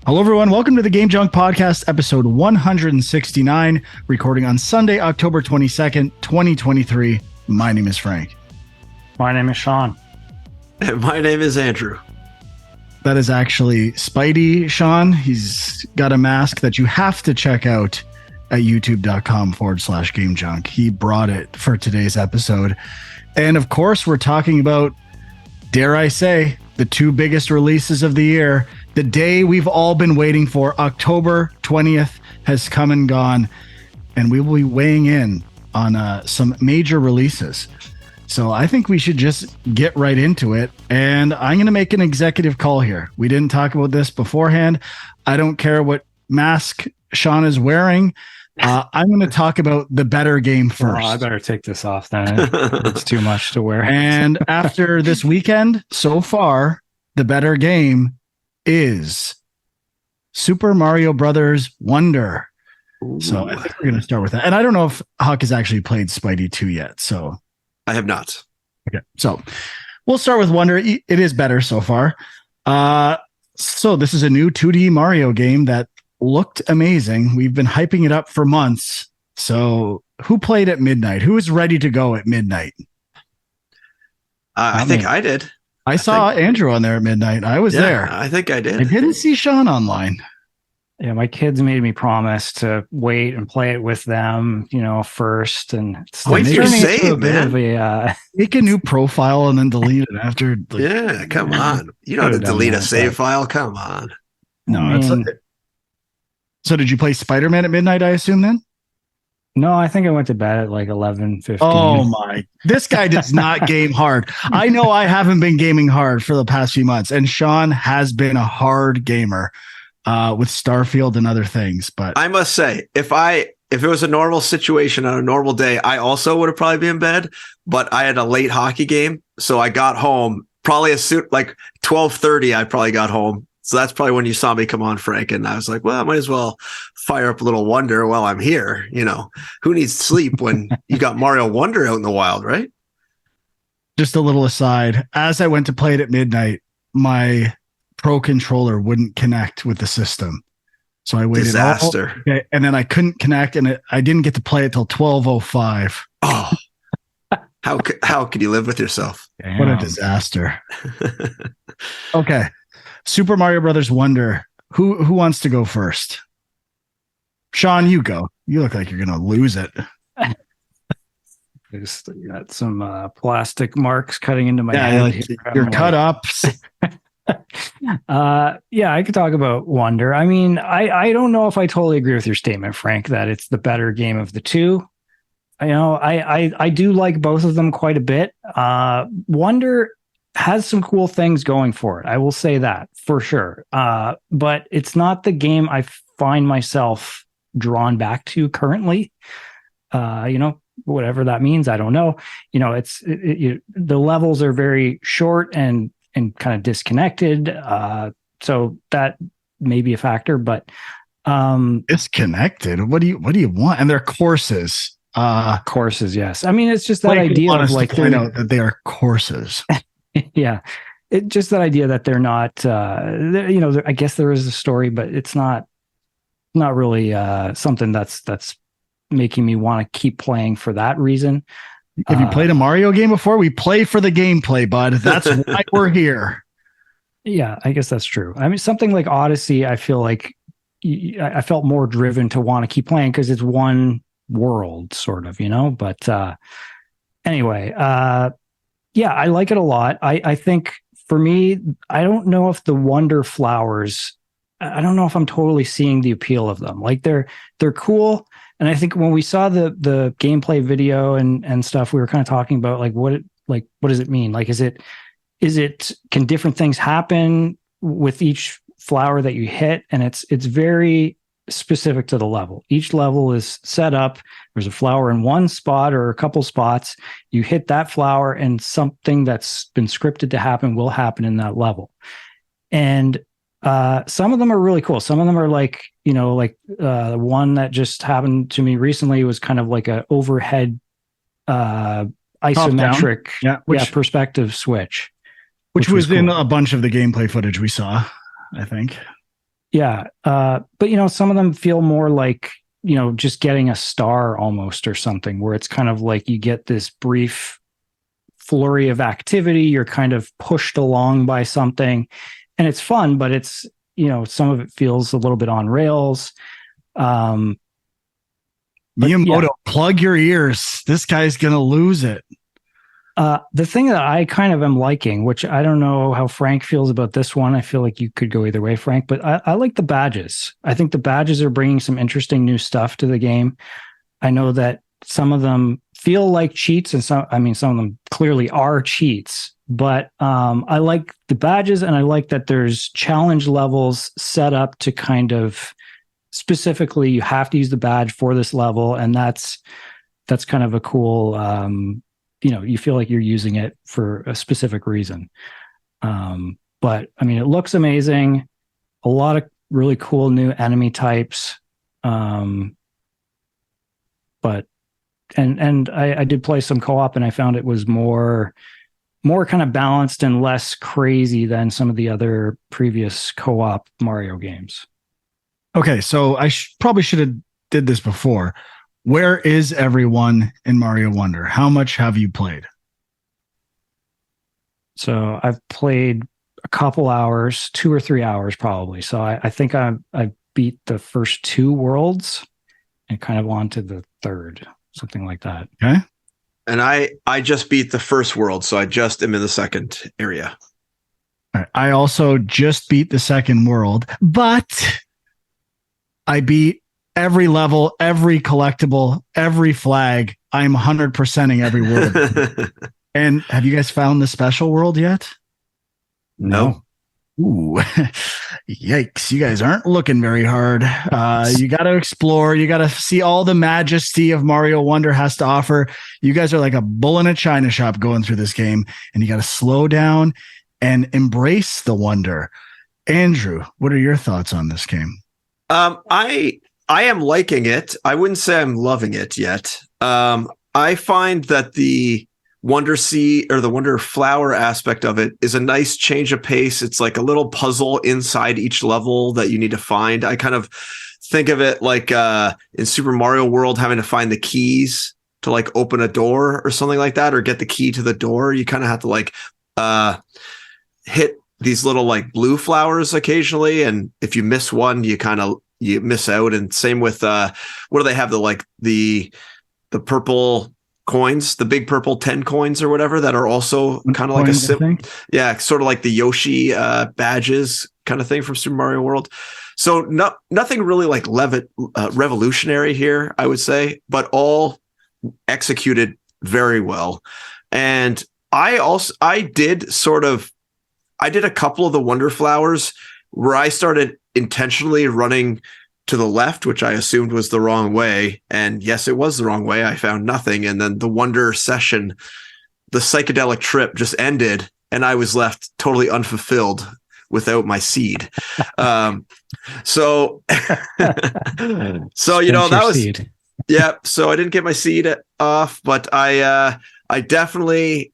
Hello, everyone. Welcome to the Game Junk Podcast, episode 169, recording on Sunday, October 22nd, 2023. My name is Frank. My name is Sean. And my name is Andrew. That is actually Spidey, Sean. He's got a mask that you have to check out at youtube.com/Game Junk. He brought it for today's episode. And of course, we're talking about, dare I say, the two biggest releases of the year. The day we've all been waiting for, October 20th, has come and gone, and we will be weighing in on some major releases. So I think we should just get right into it, and I'm going to make an executive call here. We didn't talk about this beforehand. I don't care what mask Sean is wearing. I'm going to talk about the better game first. I better take this off then. It's too much to wear. And after this weekend, so far, the better game is Super Mario Brothers Wonder. Ooh. So I think we're going to start with that. And I don't know if Huck has actually played Spidey 2 yet. So I have not. Okay. So we'll start with Wonder. It is better so far. So this is a new 2D Mario game that looked amazing. We've been hyping it up for months. So who played at midnight? Who is ready to go at midnight? I think I did. I saw Andrew on there at midnight. I was there. I think I did. I didn't see Sean online. Yeah, my kids made me promise to wait and play it with them, first. And wait for your save, man. Make a new profile and then delete it after. Yeah, come on. You don't have to delete a save file. Come on. No, so did you play Spider-Man at midnight, I assume, then? No, I think I went to bed at like 11:15. Oh my! This guy does not game hard. I know I haven't been gaming hard for the past few months, and Sean has been a hard gamer with Starfield and other things. But I must say, if it was a normal situation on a normal day, I also would have probably been in bed. But I had a late hockey game, so I got home probably like 12:30. I probably got home. So that's probably when you saw me come on, Frank. And I was like, well, I might as well fire up a little Wonder while I'm here. Who needs sleep when you got Mario Wonder out in the wild, right? Just a little aside. As I went to play it at midnight, my Pro controller wouldn't connect with the system. So I waited. Disaster. And then I couldn't connect, and I didn't get to play it till 12:05. Oh, how could you live with yourself? Damn. What a disaster. Okay. Super Mario Brothers Wonder. Who wants to go first? Sean, you go. You look like you're going to lose it. I just got some plastic marks cutting into my head. Like you're cut up. Yeah, I could talk about Wonder. I mean, I don't know if I totally agree with your statement, Frank, that it's the better game of the two. I do like both of them quite a bit. Wonder has some cool things going for it. I will say that for sure. But it's not the game I find myself drawn back to currently. Whatever that means, I don't know. The levels are very short and kind of disconnected. So that may be a factor, but disconnected. What do you want? And they're courses. Courses, yes. I mean, it's just that idea of like point out that they are courses. Yeah, it just that idea that they're not. I guess there is a story, but it's not really something that's making me want to keep playing for that reason. Have you played a Mario game before? We play for the gameplay, bud. That's why we're here. Yeah, I guess that's true. I mean, something like Odyssey, I feel like I felt more driven to want to keep playing because it's one world, sort of, But anyway, yeah, I like it a lot. I think for me, I don't know if the Wonder Flowers, I don't know if I'm totally seeing the appeal of them. Like they're cool. And I think when we saw the gameplay video and stuff, we were kind of talking about what does it mean? Like, can different things happen with each flower that you hit? And it's very specific to the level. Each level is set up. There's a flower in one spot or a couple spots. You hit that flower and something that's been scripted to happen will happen in that level. And some of them are really cool. Some of them are like one that just happened to me recently was kind of like a overhead isometric perspective switch. Which was cool. In a bunch of the gameplay footage we saw, I think. Yeah. But, some of them feel more like, just getting a star almost or something, where it's kind of like you get this brief flurry of activity. You're kind of pushed along by something and it's fun, but it's, some of it feels a little bit on rails. But Miyamoto, plug your ears. This guy's going to lose it. The thing that I kind of am liking, which I don't know how Frank feels about this one. I feel like you could go either way, Frank, but I like the badges. I think the badges are bringing some interesting new stuff to the game. I know that some of them feel like cheats and some of them clearly are cheats, but I like the badges and I like that there's challenge levels set up to kind of specifically, you have to use the badge for this level. And that's kind of a cool, you feel like you're using it for a specific reason. But it looks amazing. A lot of really cool new enemy types. But I did play some co-op and I found it was more kind of balanced and less crazy than some of the other previous co-op Mario games. Okay, so I probably should have did this before. Where is everyone in Mario Wonder? How much have you played? So I've played a couple hours, 2 or 3 hours probably. So I think I beat the first 2 worlds and kind of on to the third, something like that. Okay. And I just beat the first world, so I just am in the second area. All right. I also just beat the second world, but I beat every level, every collectible, every flag. I'm 100%ing every world. And have you guys found the special world yet? No. Ooh, yikes. You guys aren't looking very hard. You got to explore. You got to see all the majesty of Mario Wonder has to offer. You guys are like a bull in a china shop going through this game, and you got to slow down and embrace the wonder. Andrew, what are your thoughts on this game? I am liking it. I wouldn't say I'm loving it yet. I find that the Wonder Seed or the Wonder Flower aspect of it is a nice change of pace. It's like a little puzzle inside each level that you need to find. I kind of think of it like in Super Mario World, having to find the keys to like open a door or something like that, or get the key to the door. You kind of have to like hit these little like blue flowers occasionally, and if you miss one, you miss out. And same with what do they have, the purple coins, the big purple 10 coins or whatever, that are also kind of like sort of like the Yoshi badges kind of thing from Super Mario World. So nothing really like revolutionary here, I would say, but all executed very well. And I did a couple of the Wonder Flowers where I started intentionally running to the left, which I assumed was the wrong way. And yes, it was the wrong way. I found nothing. And then the Wonder session, the psychedelic trip just ended, and I was left totally unfulfilled without my seed. So that was seed. Yeah. So I didn't get my seed off, but I definitely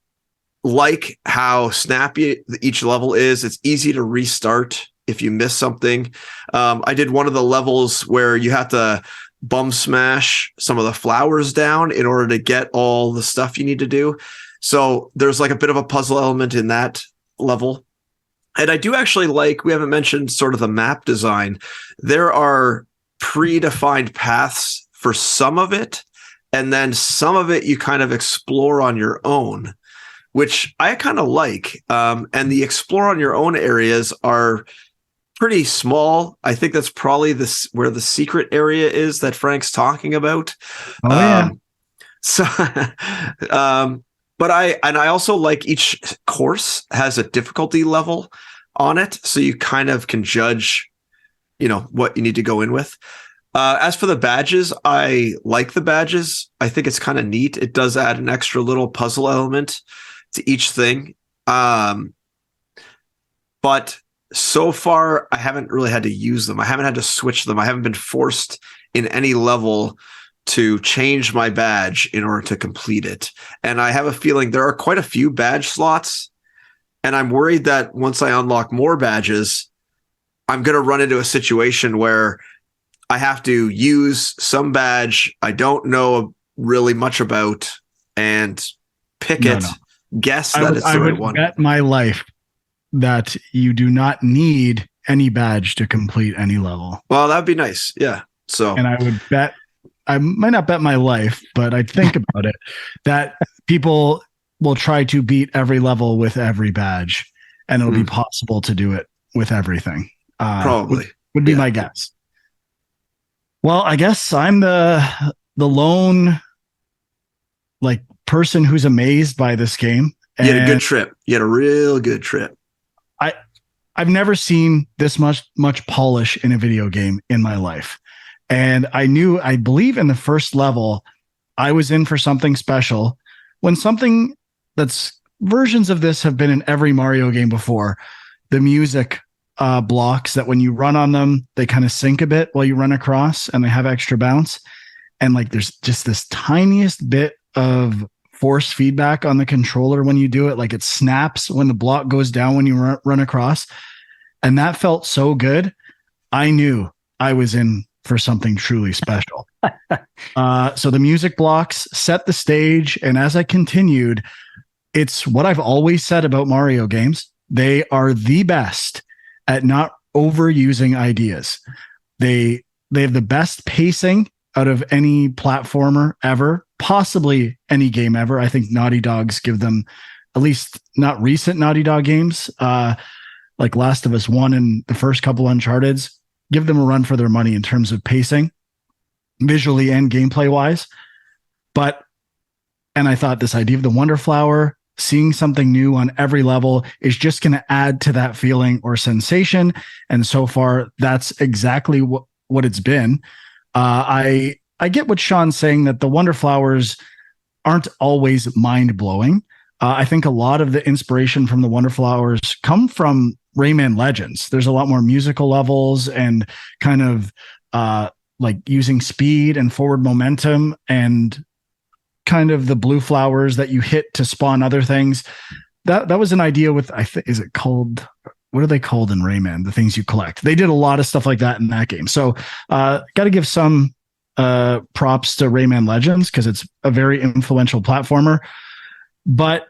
like how snappy each level is. It's easy to restart if you miss something. I did one of the levels where you have to bum smash some of the flowers down in order to get all the stuff you need to do. So there's like a bit of a puzzle element in that level. And I do actually we haven't mentioned sort of the map design. There are predefined paths for some of it, and then some of it you kind of explore on your own, which I kind of like. And the explore on your own areas are pretty small. I think that's probably where the secret area is that Frank's talking about. Oh, yeah. But I also like each course has a difficulty level on it, so you kind of can judge, what you need to go in with. As for the badges, I like the badges. I think it's kind of neat. It does add an extra little puzzle element to each thing. But so far, I haven't really had to use them. I haven't had to switch them. I haven't been forced in any level to change my badge in order to complete it. And I have a feeling there are quite a few badge slots. And I'm worried that once I unlock more badges, I'm going to run into a situation where I have to use some badge I don't know really much about and pick it, guess that it's the right one. I would bet my life that you do not need any badge to complete any level. Well, that'd be nice. Yeah. So, and I would bet, I might not bet my life, but I'd think about it, that people will try to beat every level with every badge, and it'll be possible to do it with everything. Probably would be my guess. Well, I guess I'm the lone like person who's amazed by this game. You had a good trip. You had a real good trip. I've never seen this much polish in a video game in my life. And I believe in the first level, I was in for something special. When something that's versions of this have been in every Mario game before, the music blocks that when you run on them, they kind of sink a bit while you run across, and they have extra bounce. And like there's just this tiniest bit of force feedback on the controller when you do it. Like it snaps when the block goes down when you run across. And that felt so good. I knew I was in for something truly special. So the music blocks set the stage. And as I continued, it's what I've always said about Mario games. They are the best at not overusing ideas. They have the best pacing out of any platformer ever, possibly any game ever. I think Naughty Dogs give them, at least not recent Naughty Dog games, like Last of Us 1 and the first couple Uncharted's, give them a run for their money in terms of pacing, visually and gameplay wise. And I thought this idea of the Wonder Flower, seeing something new on every level, is just going to add to that feeling or sensation. And so far, that's exactly what it's been. I get what Sean's saying, that the Wonder Flowers aren't always mind-blowing. I think a lot of the inspiration from the Wonder Flowers come from Rayman Legends. There's a lot more musical levels and kind of like using speed and forward momentum, and kind of the blue flowers that you hit to spawn other things. That was an idea with, I think, is it called, what are they called in Rayman? The things you collect. They did a lot of stuff like that in that game. So got to give some props to Rayman Legends, because it's a very influential platformer. But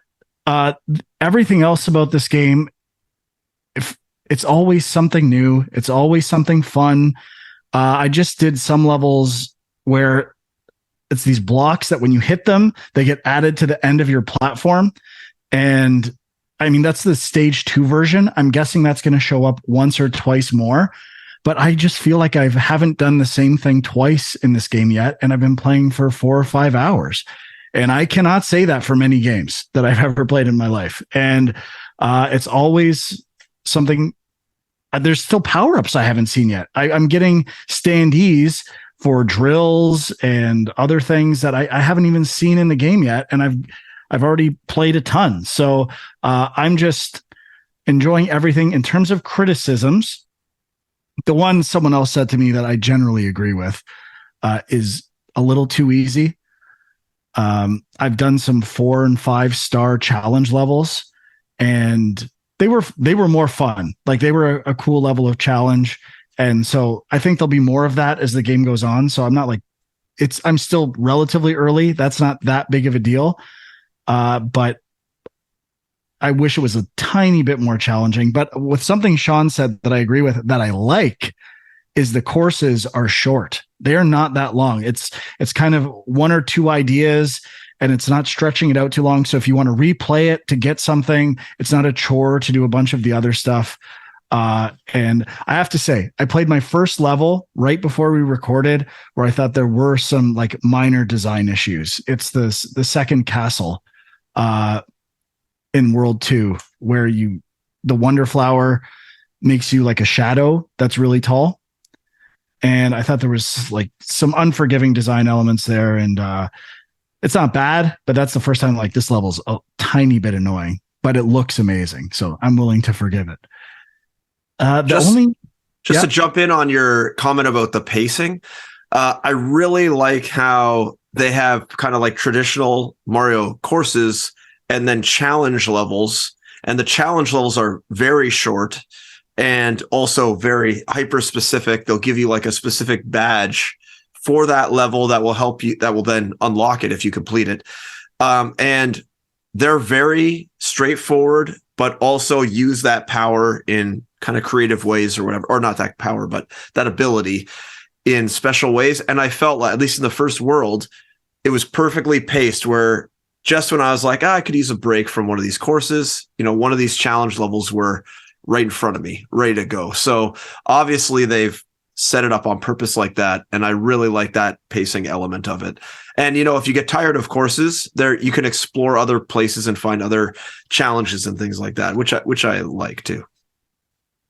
everything else about this game, if it's always something new, it's always something fun. I just did some levels where it's these blocks that when you hit them, they get added to the end of your platform. And I mean, that's the stage 2 version. I'm guessing that's going to show up once or twice more. But I just feel like I haven't done the same thing twice in this game yet. And I've been playing for 4 or 5 hours. And I cannot say that for many games that I've ever played in my life. And it's always something. There's still power-ups I haven't seen yet. I'm getting standees for drills and other things that I haven't even seen in the game yet. And I've already played a ton. So I'm just enjoying everything. In terms of criticisms, the one someone else said to me that I generally agree with is a little too easy. I've done some 4 and 5 star challenge levels, and they were more fun. Like they were a cool level of challenge. And so I think there'll be more of that as the game goes on. So I'm not like, I'm still relatively early. That's not that big of a deal. But I wish it was a tiny bit more challenging. But with something Sean said that I agree with, that I like, is the courses are short. They are not that long. It's kind of 1 or 2 ideas, and it's not stretching it out too long. So if you want to replay it to get something, it's not a chore to do a bunch of the other stuff. And I have to say, I played my first level right before we recorded, where I thought there were some like minor design issues. It's the second castle in World 2, where the Wonder Flower makes you like a shadow that's really tall. And I thought there was like some unforgiving design elements there. And it's not bad, but that's the first time like this level's a tiny bit annoying, but it looks amazing. So I'm willing to forgive it. To jump in on your comment about the pacing, I really like how they have kind of like traditional Mario courses and then challenge levels, and the challenge levels are very short. and also very hyper specific. They'll give you like a specific badge for that level that will help you, that will then unlock it if you complete it. And they're very straightforward, but also use that power in kind of creative ways or whatever, or not that power, but that ability in special ways. And I felt like, at least in the first world, it was perfectly paced where just when I was like, I could use a break from one of these courses, one of these challenge levels were right in front of me, ready to go. So obviously they've set it up on purpose like that. And I really like that pacing element of it. And, if you get tired of courses there, you can explore other places and find other challenges and things like that, which I like too.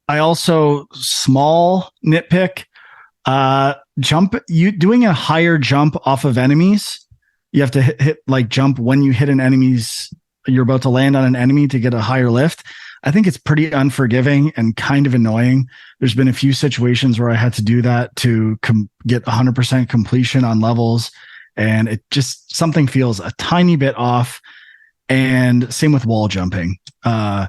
I also, small nitpick, doing a higher jump off of enemies. You have to hit like jump when you hit an enemy's, you're about to land on an enemy to get a higher lift. I think it's pretty unforgiving and kind of annoying. There's been a few situations where I had to do that to get 100% completion on levels. And it just, something feels a tiny bit off. And same with wall jumping. I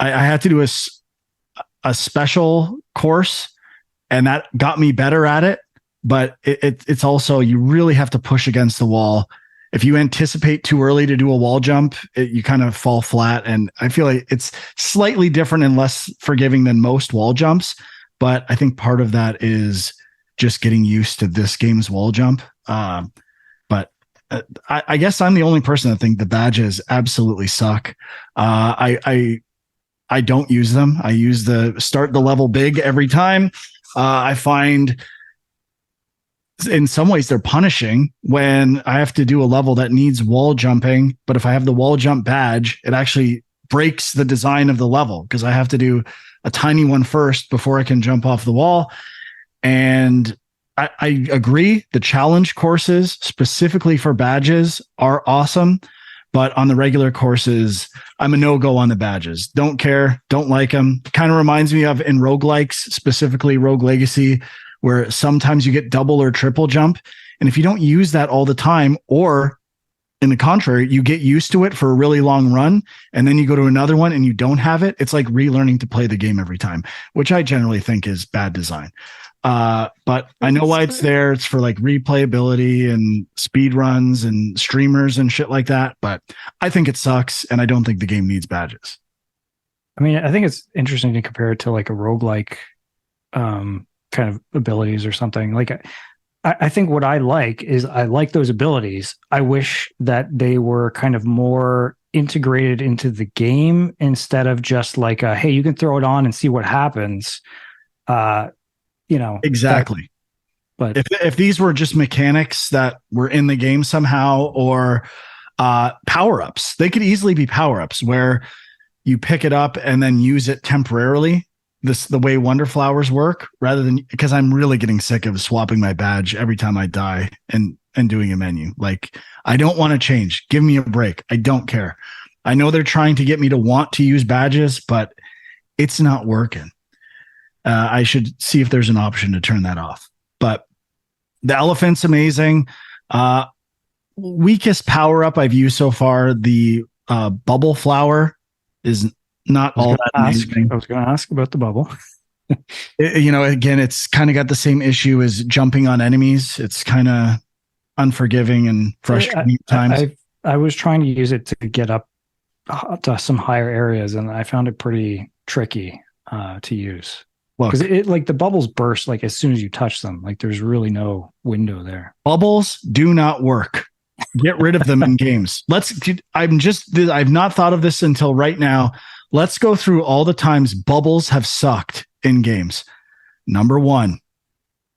had to do a special course, and that got me better at it. But it's also, you really have to push against the wall. If you anticipate too early to do a wall jump, you kind of fall flat. And I feel like it's slightly different and less forgiving than most wall jumps. But I think part of that is just getting used to this game's wall jump. But I guess I'm the only person that think the badges absolutely suck. I don't use them. I use the start the level big every time. I find in some ways they're punishing when I have to do a level that needs wall jumping. But if I have the wall jump badge, it actually breaks the design of the level because I have to do a tiny one first before I can jump off the wall. And I agree. The challenge courses specifically for badges are awesome. But on the regular courses, I'm a no-go on the badges. Don't care. Don't like them. Kind of reminds me of in roguelikes, specifically Rogue Legacy, where sometimes you get double or triple jump. And if you don't use that all the time, or in the contrary, you get used to it for a really long run, and then you go to another one and you don't have it, it's like relearning to play the game every time, which I generally think is bad design. But I know why it's there. It's for like replayability and speed runs and streamers and shit like that. But I think it sucks, and I don't think the game needs badges. I mean, I think it's interesting to compare it to like a roguelike kind of abilities or something. Like I think what I like is I like those abilities. I wish that they were kind of more integrated into the game instead of just like hey, you can throw it on and see what happens. Exactly. But if these were just mechanics that were in the game somehow, or power-ups, they could easily be power-ups where you pick it up and then use it temporarily. The way Wonder Flowers work, rather than, because I'm really getting sick of swapping my badge every time I die and doing a menu. Like, I don't want to change. Give me a break. I don't care. I know they're trying to get me to want to use badges, but it's not working. I should see if there's an option to turn that off. But the elephant's amazing. Weakest power up I've used so far, the bubble flower is not all that amazing. I was going to ask about the bubble. Again, it's kind of got the same issue as jumping on enemies. It's kind of unforgiving and frustrating at times. I was trying to use it to get up to some higher areas, and I found it pretty tricky to use. Because it like the bubbles burst like as soon as you touch them. Like there's really no window there. Bubbles do not work. Get rid of them in games. I've not thought of this until right now. Let's go through all the times bubbles have sucked in games. Number 1,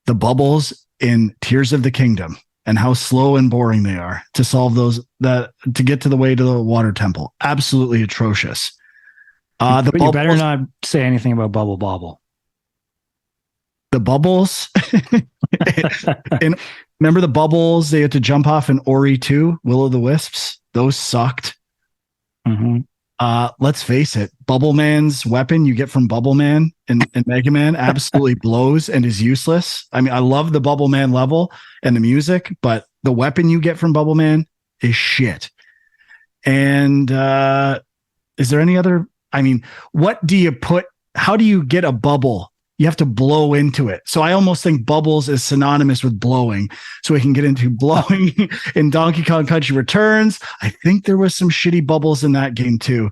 the bubbles in Tears of the Kingdom and how slow and boring they are to solve those, to get to the way to the water temple. Absolutely atrocious. You better not say anything about Bubble Bobble. The bubbles. And remember the bubbles they had to jump off in Ori 2, Will o' the Wisps? Those sucked. Mm-hmm. Let's face it, Bubble Man's weapon you get from Bubble Man in Mega Man absolutely blows and is useless. I mean, I love the Bubble Man level and the music, but the weapon you get from Bubble Man is shit. And is there any other? I mean, what do you put how do you get a bubble? You have to blow into it. So I almost think bubbles is synonymous with blowing. So we can get into blowing in Donkey Kong Country Returns. I think there was some shitty bubbles in that game too.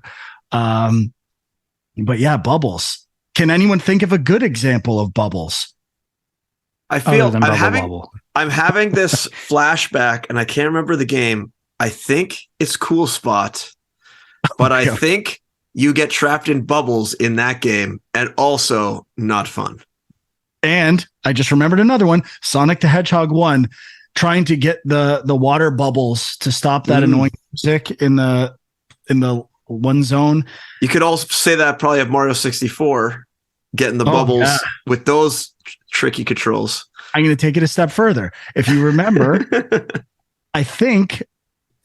But yeah, bubbles. Can anyone think of a good example of bubbles? I feel I'm having this flashback, and I can't remember the game. I think it's Cool Spot, but I think you get trapped in bubbles in that game, and also not fun. And I just remembered another one, Sonic the Hedgehog 1, trying to get the water bubbles to stop that annoying music in the one zone. You could also say that probably of Mario 64, getting the bubbles with those tricky controls. I'm going to take it a step further. If you remember, I think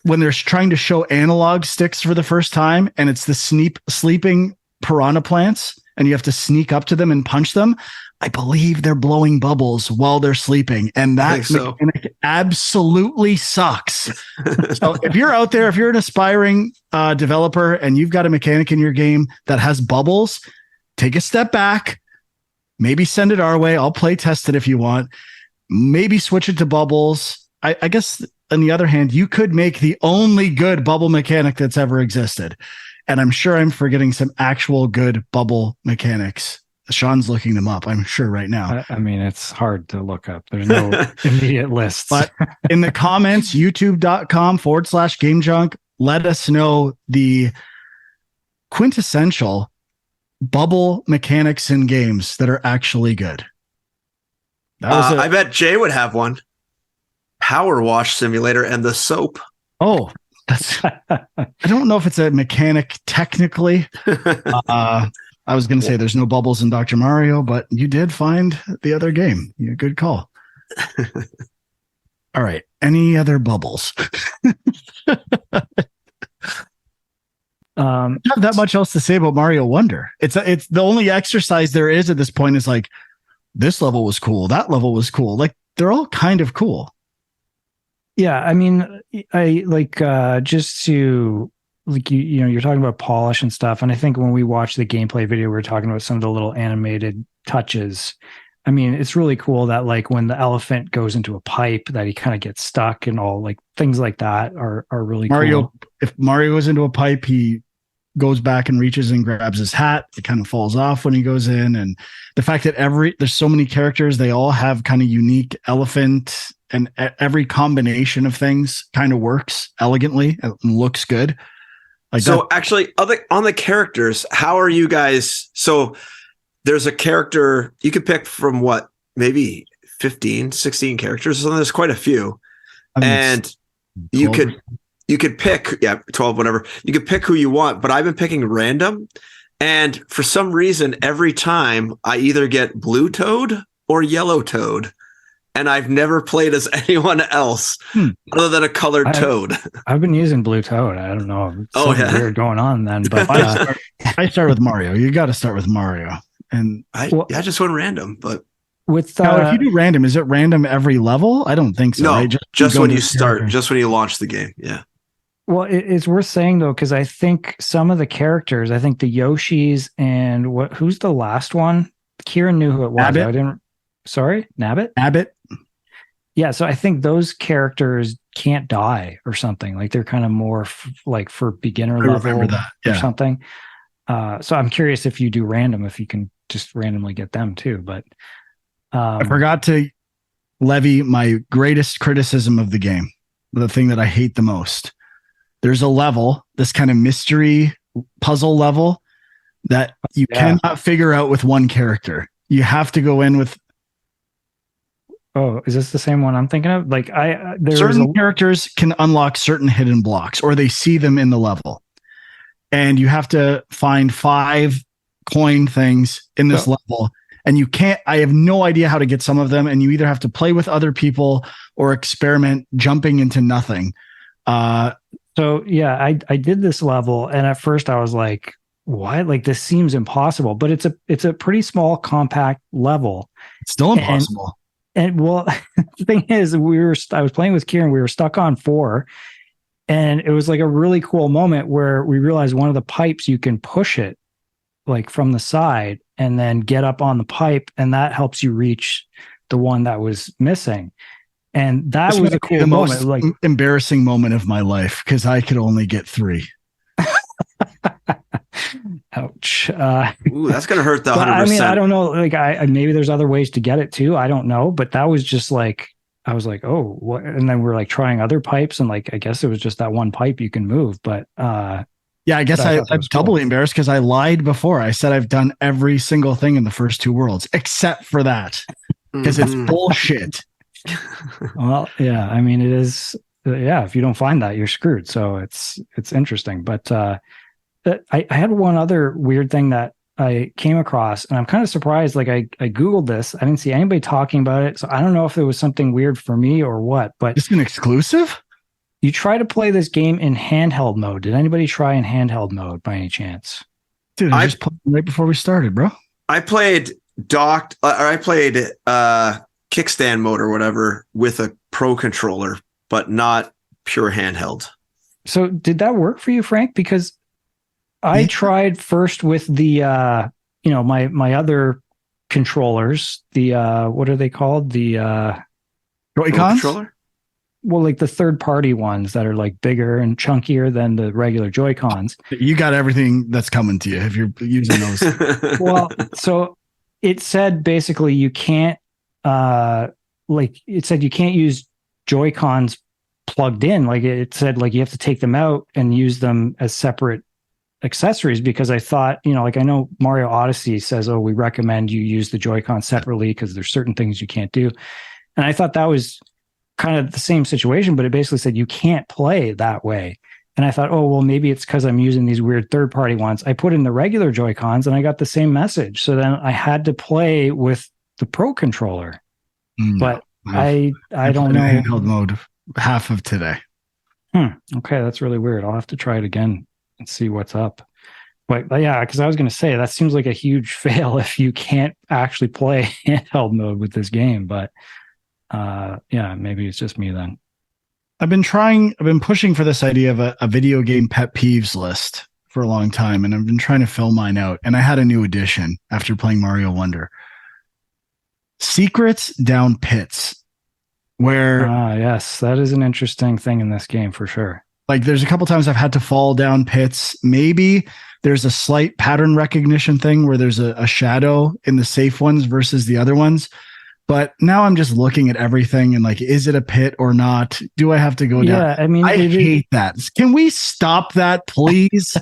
when they're trying to show analog sticks for the first time, and it's the sleeping piranha plants, and you have to sneak up to them and punch them, I believe they're blowing bubbles while they're sleeping, and that mechanic absolutely sucks. So if you're out there, if you're an aspiring developer and you've got a mechanic in your game that has bubbles, take a step back, maybe send it our way. I'll play test it if you want. Maybe switch it to bubbles. I guess on the other hand, you could make the only good bubble mechanic that's ever existed. And I'm sure I'm forgetting some actual good bubble mechanics. Sean's looking them up, I'm sure, right now. I mean, it's hard to look up. There's no immediate lists. But in the comments, youtube.com/GameJunk, let us know the quintessential bubble mechanics in games that are actually good. I bet Jay would have one. Power wash simulator and the soap. Oh, I don't know if it's a mechanic technically. I was going to say there's no bubbles in Dr. Mario, but you did find the other game. Yeah, good call. All right. Any other bubbles? I don't have that much else to say about Mario Wonder. It's the only exercise there is at this point is like, this level was cool. That level was cool. Like, they're all kind of cool. Yeah. I mean, I like, just to, like, you know, you're talking about polish and stuff. And I think when we watched the gameplay video, we were talking about some of the little animated touches. I mean, it's really cool that, like, when the elephant goes into a pipe, that he kind of gets stuck, and all, like, things like that are really cool. If Mario goes into a pipe, he goes back and reaches and grabs his hat. It kind of falls off when he goes in. And the fact that there's so many characters, they all have kind of unique elephant, and every combination of things kind of works elegantly and looks good. Like so that. Actually, on the characters, how are you guys? So there's a character you could pick from what, maybe 15, 16 characters. So there's quite a few. And you could pick, 12, whatever. You could pick who you want, but I've been picking random. And for some reason, every time I either get blue Toad or yellow Toad. And I've never played as anyone else other than a colored Toad. I've been using blue Toad. I don't know. Something weird going on then. But I start with Mario. You got to start with Mario. And I just went random. But with if you do random, is it random every level? I don't think so. No, right? just when you start, just when you launch the game. Yeah. Well, it's worth saying though, because I think some of the characters, I think the Yoshis and who's the last one? Kieran knew who it was. Nabbit. Nabbit. Yeah, so I think those characters can't die or something. Like, they're kind of more like for beginner level or something. So I'm curious if you do random, if you can just randomly get them too. But I forgot to levy my greatest criticism of the game, the thing that I hate the most. There's a level, this kind of mystery puzzle level, that you cannot figure out with one character. You have to go in with. Oh, is this the same one I'm thinking of? Like, certain characters can unlock certain hidden blocks, or they see them in the level, and you have to find 5 coin things in this level, and you can't. I have no idea how to get some of them, and you either have to play with other people or experiment jumping into nothing. So yeah, I did this level, and at first I was like, "Why? Like, this seems impossible." But it's a pretty small, compact level. It's still impossible. And well, the thing is, I was playing with Kieran. We were stuck on 4, and it was like a really cool moment where we realized one of the pipes, you can push it like from the side and then get up on the pipe, and that helps you reach the one that was missing. And that This was a might be cool the moment. most Like, embarrassing moment of my life because I could only get 3. ouch. Ooh, that's gonna hurt the But 100%. I mean, I don't know. Like, I maybe there's other ways to get it too. I don't know. But that was just like, I was like, oh, what? And then we're like trying other pipes, and like, I guess it was just that one pipe you can move. But Yeah, I guess But I I'm thought that was cool. doubly embarrassed because I lied before. I said I've done every single thing in the first 2 worlds except for that because it's Mhm. bullshit. well, yeah, I mean, it is. Yeah, if you don't find that, you're screwed. So it's interesting. But I had one other weird thing that I came across, and I'm kind of surprised. Like I Googled this. I didn't see anybody talking about it. So I don't know if it was something weird for me or what, but It's an exclusive? you try to play this game in handheld mode. Did anybody try in handheld mode by any chance? Dude, I just played right before we started, bro. I played docked, or I played kickstand mode or whatever with a pro controller, but not pure handheld. So did that work for you, Frank? Because I tried first with the my other controllers, the what are they called? The Pro Joy-Cons? controller? well, like the third party ones that are like bigger and chunkier than the regular Joy-Cons. You got everything that's coming to you if you're using those. Well, so it said basically you can't it said you can't use Joy-Cons plugged in. Like it said like you have to take them out and use them as separate accessories, because I thought, like I know Mario Odyssey says, oh, we recommend you use the Joy-Con separately because there's certain things you can't do. And I thought that was kind of the same situation, but it basically said you can't play that way. And I thought, oh, well, maybe it's because I'm using these weird third-party ones. I put in the regular Joy-Cons and I got the same message. So then I had to play with the Pro controller. But I don't know. Handheld mode half of today. Okay, that's really weird. I'll have to try it again and see what's up. But yeah, because I was going to say that seems like a huge fail if you can't actually play handheld mode with this game. But yeah, maybe it's just me then. I've been pushing for this idea of a video game pet peeves list for a long time, and I've been trying to fill mine out. And I had a new addition after playing Mario Wonder. Secrets down pits. Where yes, that is an interesting thing in this game for sure. Like there's a couple times I've had to fall down pits. Maybe there's a slight pattern recognition thing where there's a shadow in the safe ones versus the other ones. But now I'm just looking at everything and like, is it a pit or not? Do I have to go down? Yeah, I mean, I hate that. Can we stop that, please?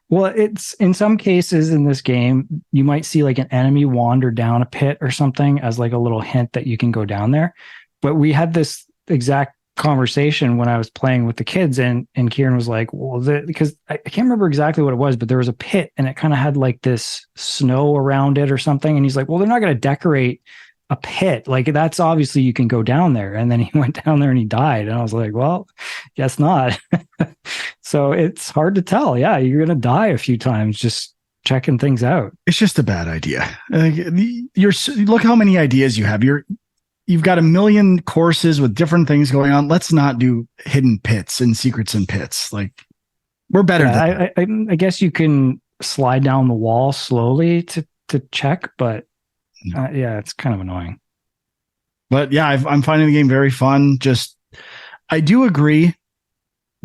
Well, it's in some cases in this game, you might see like an enemy wander down a pit or something as like a little hint that you can go down there. But we had this exact conversation when I was playing with the kids, and Kieran was like, well, because I can't remember exactly what it was, but there was a pit and it kind of had like this snow around it or something. And he's like, well, they're not going to decorate a pit. Like that's obviously you can go down there. And then he went down there and he died. And I was like, well, guess not. So it's hard to tell. Yeah, you're going to die a few times just checking things out. It's just a bad idea. Look how many ideas you have. You've got a million courses with different things going on. Let's not do hidden pits and secrets in pits. Like we're better than I guess you can slide down the wall slowly to check, but yeah, it's kind of annoying. But yeah, I'm finding the game very fun. Just, I do agree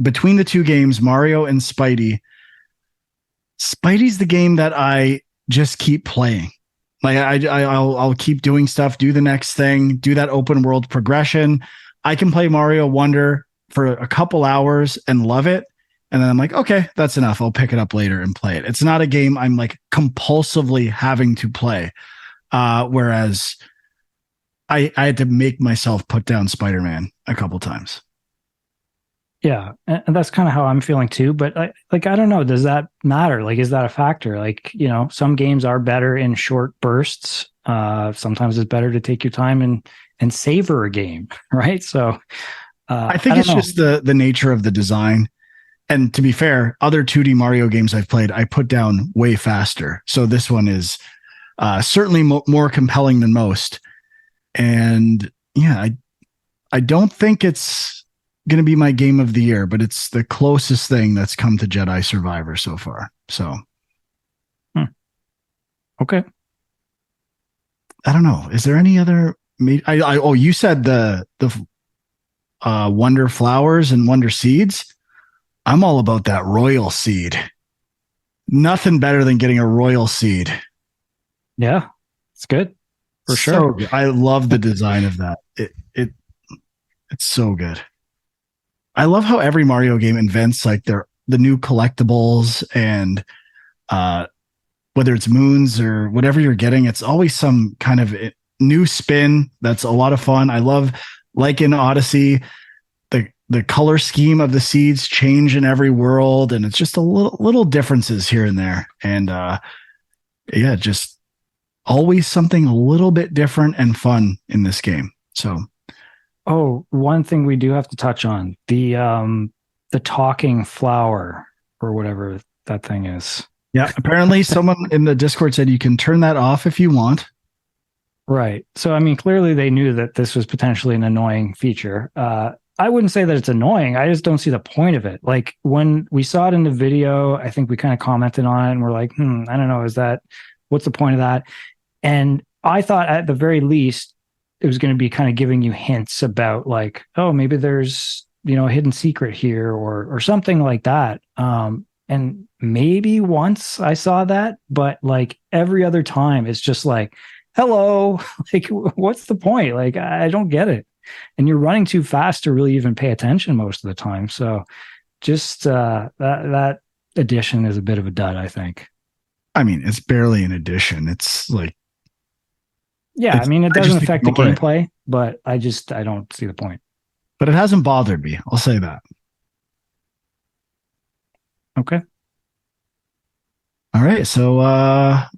between the two games, Mario and Spidey's the game that I just keep playing. Like I'll keep doing stuff, do the next thing, do that open world progression. I can play Mario Wonder for a couple hours and love it. And then I'm like, okay, that's enough. I'll pick it up later and play it. It's not a game I'm like compulsively having to play. Whereas I had to make myself put down Spider-Man a couple times. Yeah, and that's kind of how I'm feeling too. But I don't know. Does that matter? Like, is that a factor? Like, some games are better in short bursts. Sometimes it's better to take your time and savor a game, right? So I think it's just the nature of the design. And to be fair, other 2D Mario games I've played, I put down way faster. So this one is certainly more compelling than most. And yeah, I don't think it's going to be my game of the year, but it's the closest thing that's come to Jedi Survivor so far. So Okay. I don't know. Is there any other? You said the Wonder Flowers and Wonder Seeds. I'm all about that Royal Seed. Nothing better than getting a Royal Seed. Yeah, it's good for sure. So good. I love the design of that. It's so good. I love how every Mario game invents like the new collectibles and whether it's moons or whatever you're getting, it's always some kind of new spin that's a lot of fun. I love, like in Odyssey, the color scheme of the seeds change in every world, and it's just a little differences here and there. And just always something a little bit different and fun in this game. So one thing we do have to touch on, the talking flower or whatever that thing is. Yeah, apparently someone in the Discord said you can turn that off if you want. Right. So, I mean, clearly they knew that this was potentially an annoying feature. I wouldn't say that it's annoying. I just don't see the point of it. Like when we saw it in the video, I think we kind of commented on it and we're like, I don't know, what's the point of that? And I thought at the very least, it was going to be kind of giving you hints about like, oh, maybe there's, a hidden secret here or something like that. And maybe once I saw that, but like every other time it's just like, hello, like what's the point? Like, I don't get it. And you're running too fast to really even pay attention most of the time. So just that addition is a bit of a dud, I think. I mean, it's barely an addition. It's like, yeah, I mean, it doesn't affect the gameplay, but I don't see the point. But it hasn't bothered me. I'll say that. Okay. All right. So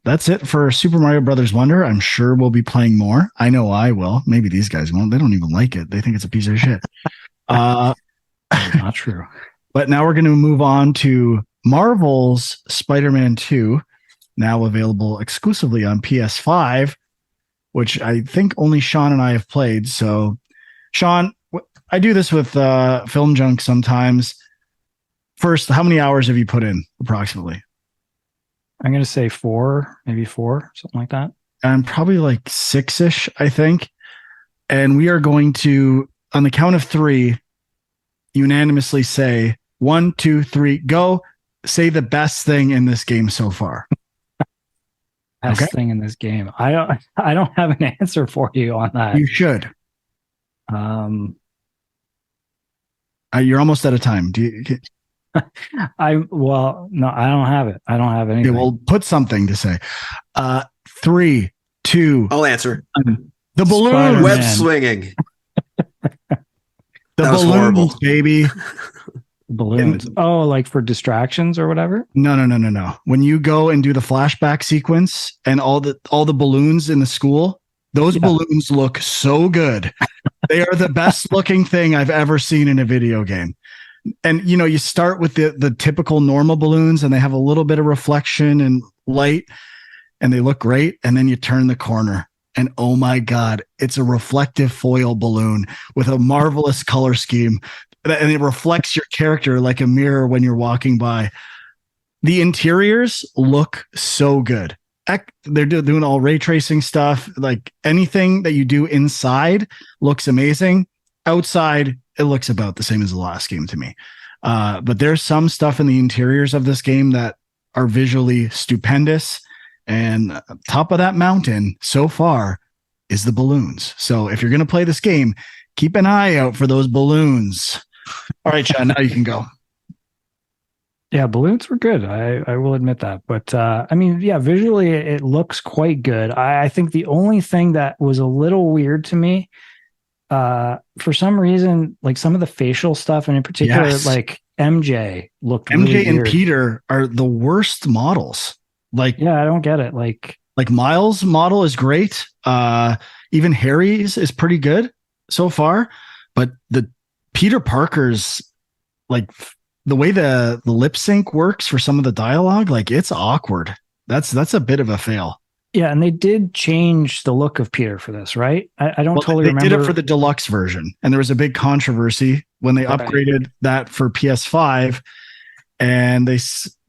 that's it for Super Mario Brothers Wonder. I'm sure we'll be playing more. I know I will. Maybe these guys won't. They don't even like it. They think it's a piece of shit. Not true. But now we're going to move on to Marvel's Spider-Man 2, now available exclusively on PS5, which I think only Sean and I have played. So, Sean, I do this with Film Junk sometimes. First, how many hours have you put in approximately? I'm going to say 4, maybe 4, something like that. I'm probably like 6-ish, I think. And we are going to, on the count of 3, unanimously say 1, 2, 3, go. Say the best thing in this game so far. Best thing in this game. I don't have an answer for you on that. You should. You're almost out of time. Do you? No, I don't have it. I don't have anything. Okay, well, put something to say. 3, 2. I'll answer. The balloon. Spider-Man. Web swinging. The balloons, horrible. baby. Balloons. Like for distractions or whatever? No. When you go and do the flashback sequence and all the balloons in the school, those balloons look so good. They are the best looking thing I've ever seen in a video game. And you start with the typical normal balloons and they have a little bit of reflection and light and they look great. And then you turn the corner and oh my God, it's a reflective foil balloon with a marvelous color scheme. And it reflects your character like a mirror when you're walking by. The interiors look so good. They're doing all ray tracing stuff. Like anything that you do inside looks amazing. Outside, it looks about the same as the last game to me. But there's some stuff in the interiors of this game that are visually stupendous. And top of that mountain so far is the balloons. So if you're going to play this game, keep an eye out for those balloons. All right, Sean, now you can go. Yeah, balloons were good. I will admit that. But visually it looks quite good. I think the only thing that was a little weird to me, for some reason, like some of the facial stuff, and in particular, like MJ looked really MJ and weird. Peter are the worst models. Like, yeah, I don't get it. Like Miles' model is great. Even Harry's is pretty good so far, but the Peter Parker's, like the way the lip sync works for some of the dialogue, like it's awkward. That's a bit of a fail. Yeah, and they did change the look of Peter for this, right? I don't totally remember. They did it for the deluxe version, and there was a big controversy when they upgraded that for PS5, and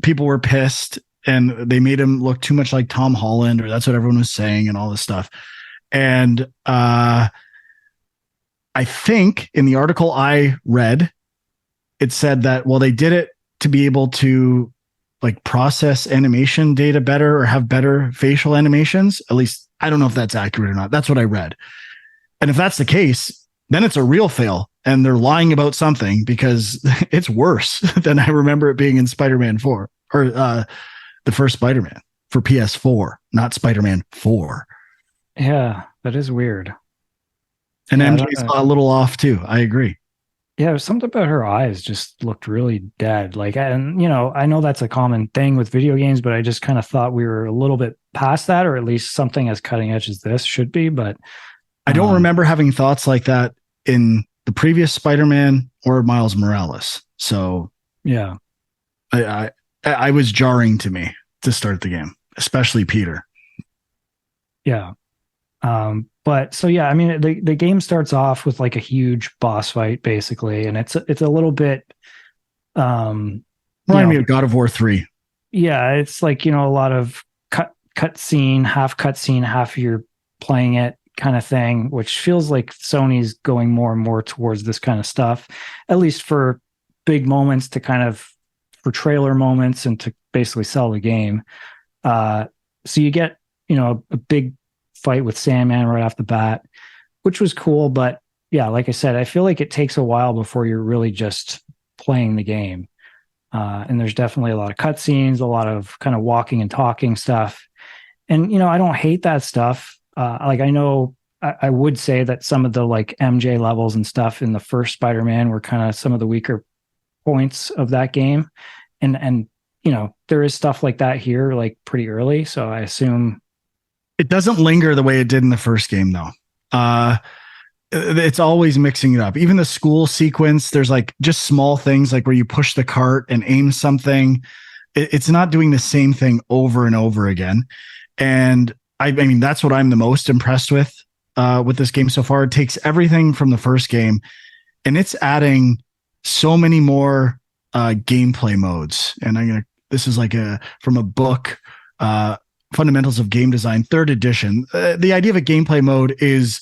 people were pissed. and they made him look too much like Tom Holland, or that's what everyone was saying, and all this stuff. And I think in the article I read, it said that, well, they did it to be able to like process animation data better or have better facial animations. At least I don't know if that's accurate or not. That's what I read. And if that's the case, then it's a real fail and they're lying about something, because it's worse than I remember it being in Spider-Man 4 or the first Spider-Man for PS4, not Spider-Man 4. Yeah, that is weird. And MJ's a little off too. I agree. Yeah, something about her eyes just looked really dead. Like, and I know that's a common thing with video games, but I just kind of thought we were a little bit past that, or at least something as cutting edge as this should be. But I don't remember having thoughts like that in the previous Spider-Man or Miles Morales. So yeah, I was jarring to me to start the game, especially Peter. Yeah. But so, yeah, I mean, the game starts off with like a huge boss fight basically. And it's a little bit, remind me of God of War 3. Yeah. It's like, a lot of cutscene, half you're playing it kind of thing, which feels like Sony's going more and more towards this kind of stuff, at least for big moments for trailer moments and to basically sell the game. So you get, a big fight with Sandman right off the bat, which was cool. But yeah, like I said, I feel like it takes a while before you're really just playing the game. And there's definitely a lot of cutscenes, a lot of kind of walking and talking stuff. And, I don't hate that stuff. Like I know I would say that some of the like MJ levels and stuff in the first Spider-Man were kind of some of the weaker points of that game. And, there is stuff like that here, like pretty early. So I assume it doesn't linger the way it did in the first game, though. It's always mixing it up. Even the school sequence, there's like just small things like where you push the cart and aim something. It's not doing the same thing over and over again. And I mean, that's what I'm the most impressed with this game so far. It takes everything from the first game and it's adding so many more gameplay modes. And this is like from a book, Fundamentals of Game Design, 3rd edition. The idea of a gameplay mode is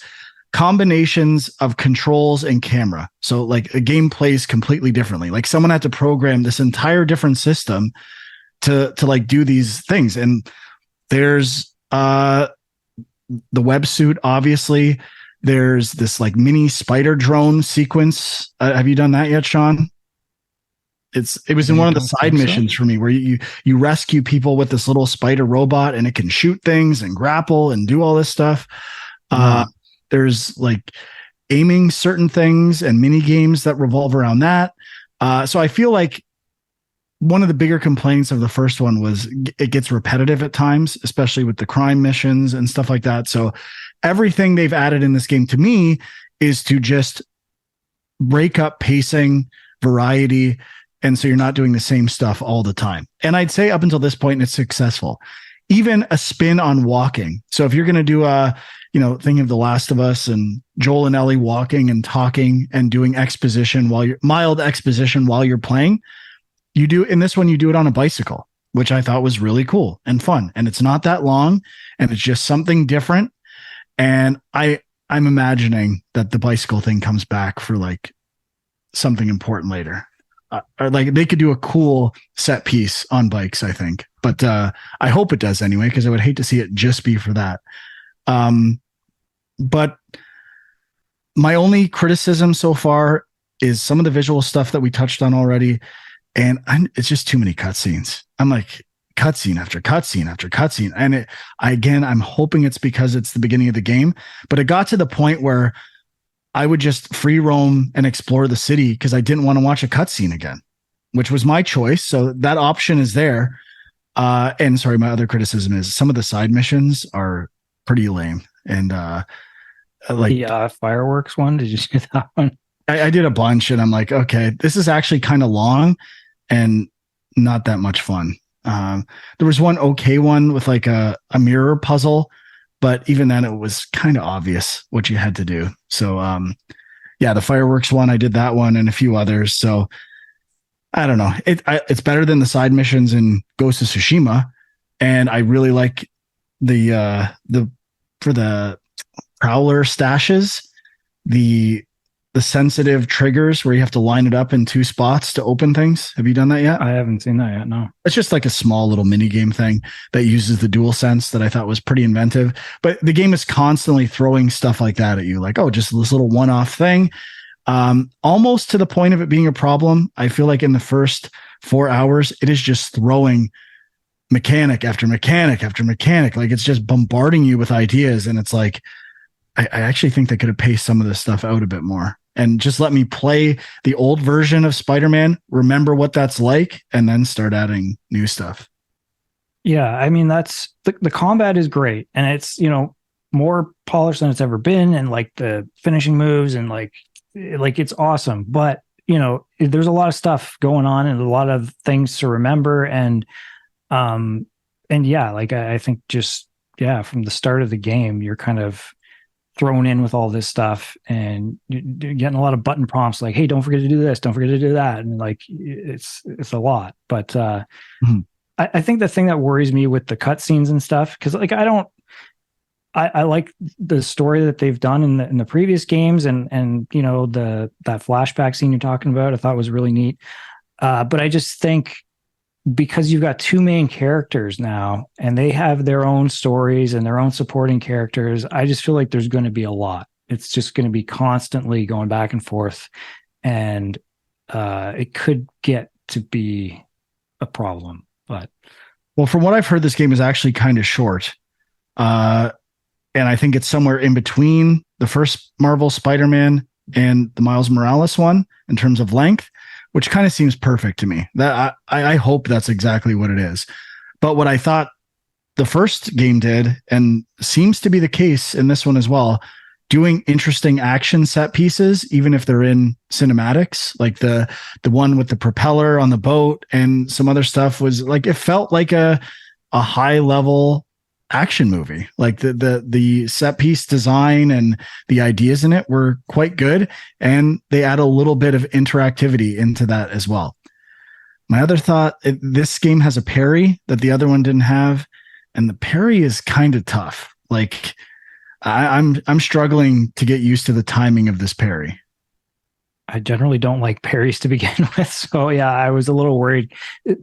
combinations of controls and camera. So like a game plays completely differently. Like someone had to program this entire different system to like do these things. And there's the websuit, obviously. There's this like mini spider drone sequence. Have you done that yet, Sean? It was in one of the side missions for me where you rescue people with this little spider robot and it can shoot things and grapple and do all this stuff. There's like aiming certain things and mini games that revolve around that. So I feel like one of the bigger complaints of the first one was it gets repetitive at times, especially with the crime missions and stuff like that. So everything they've added in this game to me is to just break up pacing, variety, and so you're not doing the same stuff all the time. And I'd say up until this point, it's successful. Even a spin on walking. So if you're going to do thinking of The Last of Us and Joel and Ellie walking and talking and doing mild exposition while you're playing, you do in this one, you do it on a bicycle, which I thought was really cool and fun. And it's not that long and it's just something different. And I'm imagining that the bicycle thing comes back for like something important later. Or like they could do a cool set piece on bikes, I think. But I hope it does anyway, because I would hate to see it just be for that. But my only criticism so far is some of the visual stuff that we touched on already. And it's just too many cutscenes. I'm like, cutscene after cutscene after cutscene. And I'm hoping it's because it's the beginning of the game. But it got to the point where I would just free roam and explore the city because I didn't want to watch a cutscene again, which was my choice. So that option is there. And sorry, my other criticism is some of the side missions are pretty lame. And like the fireworks one, did you see that one? I did a bunch and I'm like, okay, this is actually kind of long and not that much fun. There was one one with like a mirror puzzle, but even then it was kind of obvious what you had to do. So the fireworks one, I did that one and a few others. So I don't know. It's better than the side missions in Ghost of Tsushima, And I really like the for the prowler stashes, the sensitive triggers where you have to line it up in 2 spots to open things. Have you done that yet? I haven't seen that yet. No. It's just like a small little mini game thing that uses the dual sense that I thought was pretty inventive. But the game is constantly throwing stuff like that at you, like, oh, just this little one-off thing. Almost to the point of it being a problem. I feel like in the first 4 hours, it is just throwing mechanic after mechanic after mechanic. Like it's just bombarding you with ideas. And it's like, I actually think they could have paced some of this stuff out a bit more and just let me play the old version of Spider-Man, remember what that's like, and then start adding new stuff. Yeah, I mean, that's the combat is great, and it's, you know, more polished than it's ever been, and like the finishing moves and like it's awesome. But you know, there's a lot of stuff going on and a lot of things to remember, and yeah, like I think just from the start of the game, you're kind of thrown in with all this stuff and you're getting a lot of button prompts like, hey, don't forget to do this, don't forget to do that, and like it's a lot. But I think the thing that worries me with the cutscenes and stuff, because like I like the story that they've done in the previous games, and you know, that flashback scene you're talking about, I thought was really neat. But I just think because you've got 2 main characters now and they have their own stories and their own supporting characters, I just feel like there's going to be a lot. It's just going to be constantly going back and forth, and it could get to be a problem. But well, from what I've heard, this game is actually kind of short. And I think it's somewhere in between the first Marvel Spider-Man and the Miles Morales one in terms of length, which kind of seems perfect to me. That I hope that's exactly what it is. But what I thought the first game did, and seems to be the case in this one as well, doing interesting action set pieces, even if they're in cinematics, like the one with the propeller on the boat and some other stuff, was like, it felt like a high level action movie. Like the set piece design and the ideas in it were quite good, and they add a little bit of interactivity into that as well. My other thought, this game has a parry that the other one didn't have, and the parry is kind of tough. Like I'm struggling to get used to the timing of this parry. I generally don't like parries to begin with. So yeah, I was a little worried,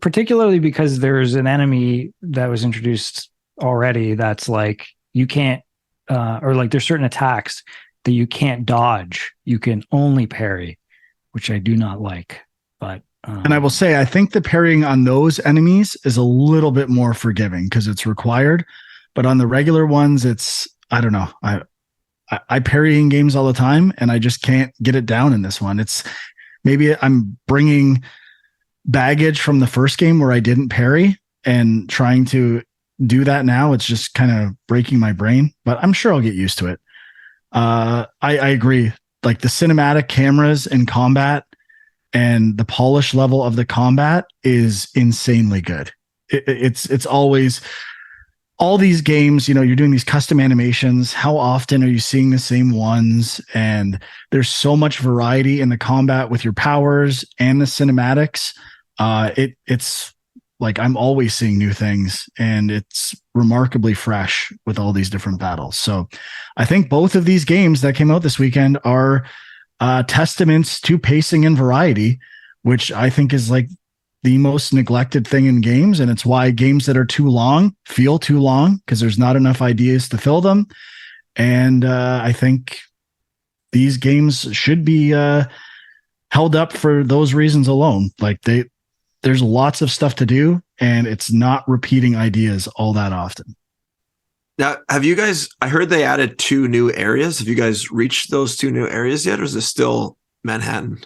particularly because there's an enemy that was introduced already that's like you can't or like there's certain attacks that you can't dodge, you can only parry, which I do not like. But and I will say, I think the parrying on those enemies is a little bit more forgiving because it's required, but on the regular ones, it's, I don't know, I parry in games all the time and I just can't get it down in this one. It's maybe I'm bringing baggage from the first game where I didn't parry and trying to do that now. It's just kind of breaking my brain, but I'm sure I'll get used to it. I agree. Like the cinematic cameras in combat and the polish level of the combat is insanely good. It's always, all these games, you know, you're doing these custom animations. How often are you seeing the same ones? And there's so much variety in the combat with your powers and the cinematics. It's like I'm always seeing new things, and it's remarkably fresh with all these different battles. So I think both of these games that came out this weekend are testaments to pacing and variety, which I think is like the most neglected thing in games. And it's why games that are too long feel too long, because there's not enough ideas to fill them. And I think these games should be held up for those reasons alone. Like there's lots of stuff to do, and it's not repeating ideas all that often. Now, have you guys, I heard they added 2 new areas. Have you guys reached those 2 new areas yet, or is it still Manhattan?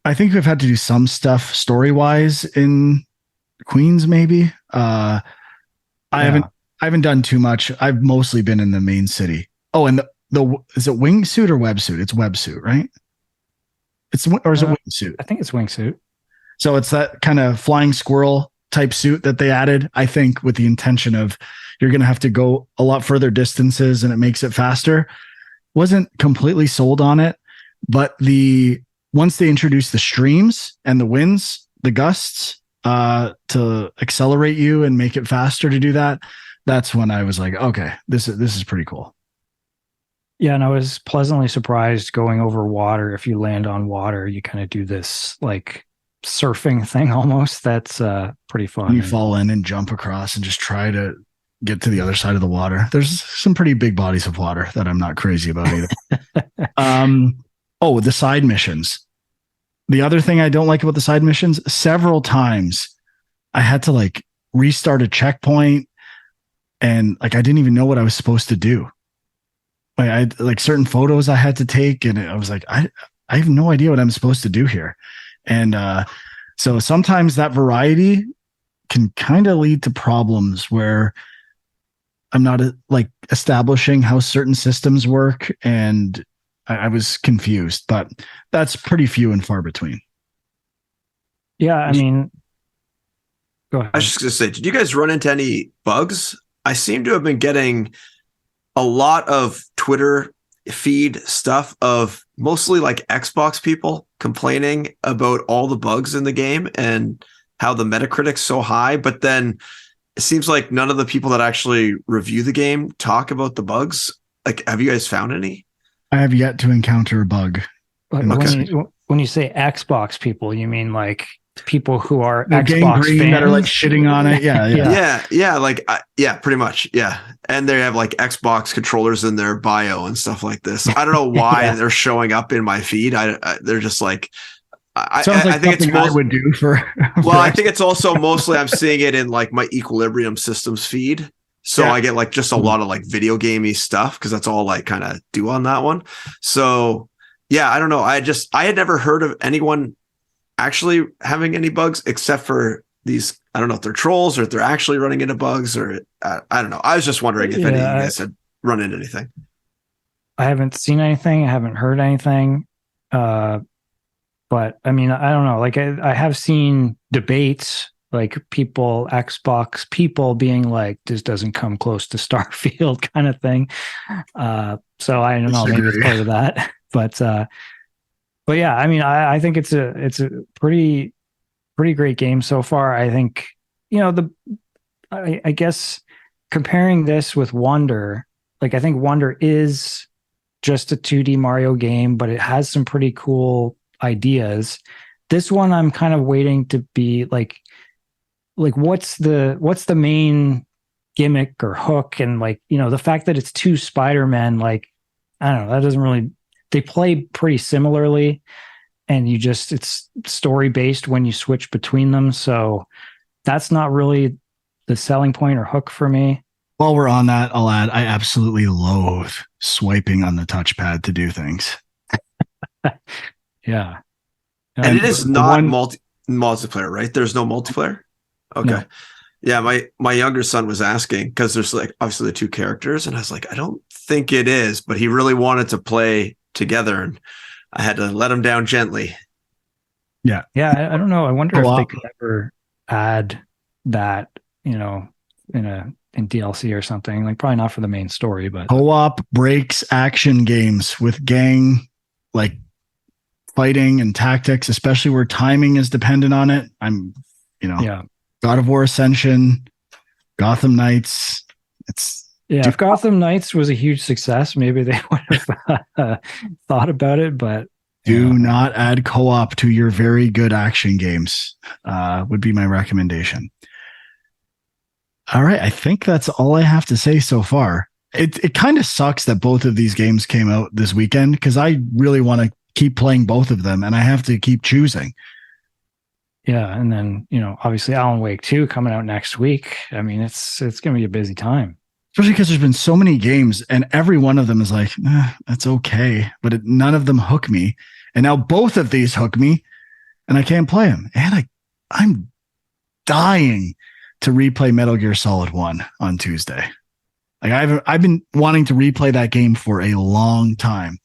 I think we've had to do some stuff story-wise in Queens, maybe. I haven't done too much. I've mostly been in the main city. Oh, and the is it wingsuit or websuit? It's websuit, right? Is it wingsuit? I think it's wingsuit. So it's that kind of flying squirrel type suit that they added, I think, with the intention of you're going to have to go a lot further distances and it makes it faster. Wasn't completely sold on it, but once they introduced the streams and the winds, the gusts, to accelerate you and make it faster to do that, that's when I was like, okay, this is pretty cool. Yeah, and I was pleasantly surprised going over water. If you land on water, you kind of do this like surfing thing almost. That's pretty fun. And you fall in and jump across and just try to get to the other side of the water. There's some pretty big bodies of water that I'm not crazy about either. Oh, the side missions. The other thing I don't like about the side missions, several times I had to like restart a checkpoint and like I didn't even know what I was supposed to do. Like I like certain photos I had to take and I was like, I have no idea what I'm supposed to do here. And so sometimes that variety can kind of lead to problems where I'm not like establishing how certain systems work, and I was confused, but that's pretty few and far between. Yeah, I mean, go ahead. I was just going to say, did you guys run into any bugs? I seem to have been getting a lot of Twitter feed stuff of mostly like Xbox people complaining about all the bugs in the game and how the Metacritic's so high, but then it seems like none of the people that actually review the game talk about the bugs. Like, have you guys found any? I have yet to encounter a bug. When you say Xbox people, you mean like people who are the Xbox fans that are like shitting on it? Yeah, like pretty much, yeah. And they have like Xbox controllers in their bio and stuff like this. I don't know why they're showing up in my feed. They're just like. I think it's I would do for. Well, I think it's also mostly I'm seeing it in like my Equilibrium Systems feed. So I get like just a lot of like video gamey stuff because that's all I kind of do on that one. So yeah, I don't know. I had never heard of anyone actually having any bugs except for these. I don't know if they're trolls or if they're actually running into bugs or I don't know. I was just wondering if any of you guys had run into anything. I haven't seen anything. I haven't heard anything. But I mean, I don't know. Like I have seen debates, like Xbox people being like, this doesn't come close to Starfield kind of thing. So I don't know, maybe it's part of that. But yeah, I mean, I think it's a pretty great game so far. I think, I guess comparing this with Wonder, like I think Wonder is just a 2D Mario game, but it has some pretty cool ideas. This one I'm kind of waiting to be like what's the main gimmick or hook, and like the fact that it's two Spider-Men, like I don't know, that doesn't really, they play pretty similarly and it's story based when you switch between them, so that's not really the selling point or hook for me. While we're on that, I'll add I absolutely loathe swiping on the touchpad to do things. Yeah. And it is not multiplayer, right? There's no multiplayer? Okay. No. Yeah, my younger son was asking because there's like obviously the two characters, and I was like, I don't think it is, but he really wanted to play together, and I had to let him down gently. Yeah. Yeah, I don't know. I wonder if they could ever add that, in DLC or something. Like probably not for the main story, but co-op breaks action games with gang like fighting and tactics, especially where timing is dependent on it. God of War Ascension, Gotham Knights. If Gotham Knights was a huge success, maybe they would have thought about it, but do not add co-op to your very good action games, would be my recommendation. All right. I think that's all I have to say so far. It kind of sucks that both of these games came out this weekend because I really want to keep playing both of them and I have to keep choosing. Yeah. And then, obviously Alan Wake 2 coming out next week. I mean, it's going to be a busy time. Especially because there's been so many games and every one of them is like, that's okay. But none of them hook me. And now both of these hook me and I can't play them. And I'm dying to replay Metal Gear Solid 1 on Tuesday. Like I've been wanting to replay that game for a long time.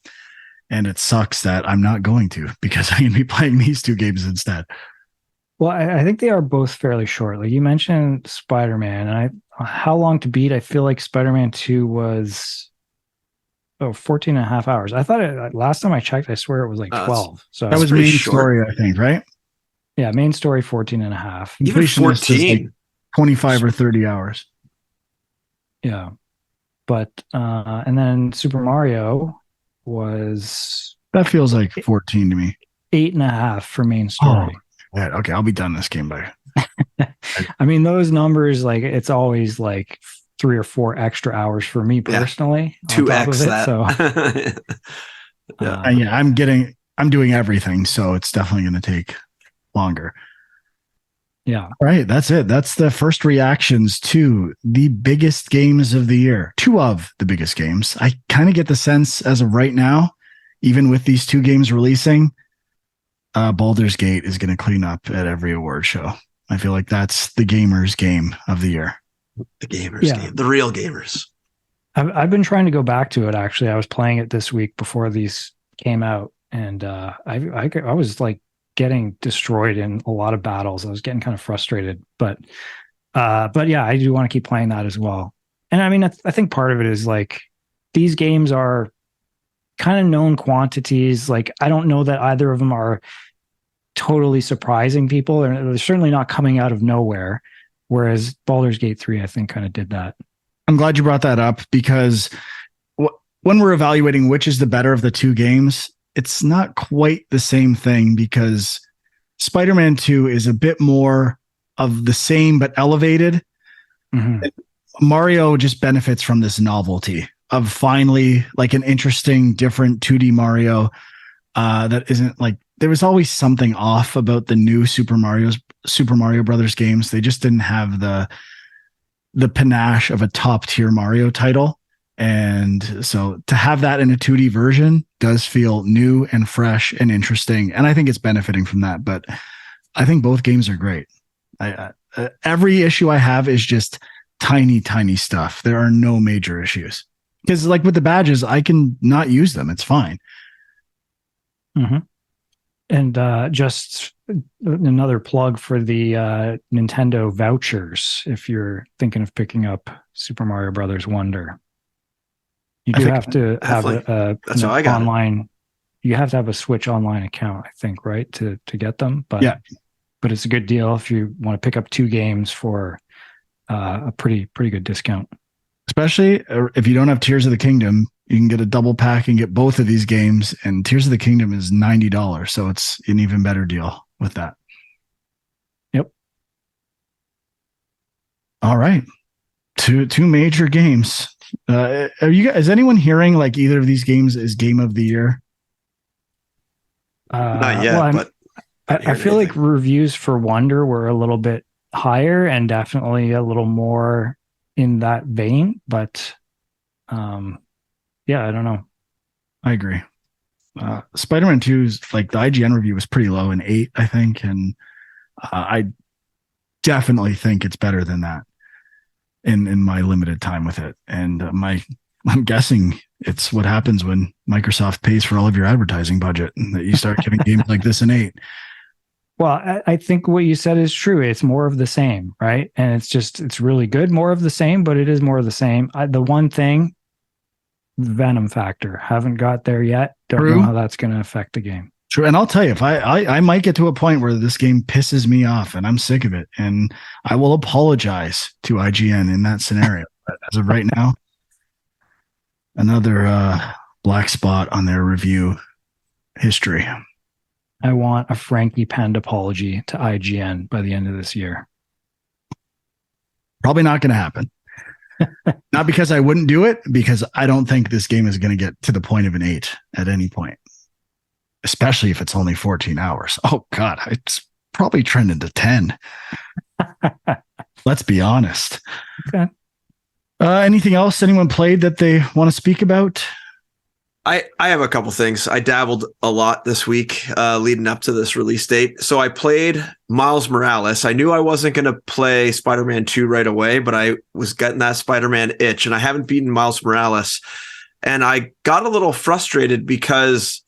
And it sucks that I'm not going to because I can be playing these two games instead. Well, I think they are both fairly short. Like you mentioned Spider-Man, and how long to beat? I feel like Spider-Man 2 was 14 and a half hours. I thought last time I checked, I swear it was like 12. So that was main story, I think, right? Yeah, main story 14 and a half. Even Completionist is 14. 25 or 30 hours. Yeah. But and then Super Mario was That feels like 14 to me. 8.5 for main Oh, story. okay. I'll be done this game by. I mean, those numbers, like, it's always like 3 or 4 extra hours for me personally. On top 2x of it, that. so Yeah, I'm doing everything, so it's definitely going to take longer. yeah. All right, that's it. That's the first reactions to the biggest games of the year. 2 of the biggest games. I kind of get the sense as of right now, even with these 2 games releasing, Baldur's Gate is going to clean up at every award show. I feel like that's the gamers' game of the year. The gamers game. The real gamers. I've been trying to go back to it, actually. I was playing it this week before these came out, and I was like getting destroyed in a lot of battles. I was getting kind of frustrated, but yeah, I do want to keep playing that as well. And I mean, I think part of it is like these games are kind of known quantities. Like, I don't know that either of them are totally surprising people. They're certainly not coming out of nowhere. Whereas Baldur's Gate 3, I think, kind of did that. I'm glad you brought that up because when we're evaluating which is the better of the 2 games, it's not quite the same thing because Spider-Man 2 is a bit more of the same but elevated. Mm-hmm. Mario just benefits from this novelty of finally like an interesting, different 2D Mario that isn't like, there was always something off about the new Super Mario Brothers games. They just didn't have the panache of a top tier Mario title. And so to have that in a 2D version does feel new and fresh and interesting. And I think it's benefiting from that, but I think both games are great. Every issue I have is just tiny stuff. There are no major issues because like with the badges, I can not use them. It's fine. Mm-hmm. And just another plug for the Nintendo vouchers. If you're thinking of picking up Super Mario Brothers Wonder, you do have to have that's how I got online. You have to have a Switch Online account, I think, right, to get them. But yeah, but it's a good deal if you want to pick up 2 games for a pretty good discount. Especially if you don't have Tears of the Kingdom, you can get a double pack and get both of these games. And Tears of the Kingdom is $90, so it's an even better deal with that. Yep. All right, two major games. Is anyone hearing like either of these games is game of the year? Not yet, well, but I feel like reviews for Wonder were a little bit higher and definitely a little more in that vein, but yeah, I don't know. I agree. Spider-Man 2's like the IGN review was pretty low, an 8, I think, and I definitely think it's better than that in my limited time with it. And I'm guessing it's what happens when Microsoft pays for all of your advertising budget and that you start giving games like this an 8. Well, I think what you said is true. It's more of the same, right? And it's really good, more of the same, but it is more of the same. The one thing, Venom factor, haven't got there yet. Don't know how that's going to affect the game. True. And I'll tell you, if I might get to a point where this game pisses me off and I'm sick of it, and I will apologize to IGN in that scenario. But as of right now, another black spot on their review history. I want a Frankie Pand apology to IGN by the end of this year. Probably not going to happen. Not because I wouldn't do it, because I don't think this game is going to get to the point of an 8 at any point, especially if it's only 14 hours. Oh, God, it's probably trending to 10. Let's be honest. Okay. Anything else anyone played that they want to speak about? I have a couple things. I dabbled a lot this week leading up to this release date. So I played Miles Morales. I knew I wasn't going to play Spider-Man 2 right away, but I was getting that Spider-Man itch, and I haven't beaten Miles Morales. And I got a little frustrated because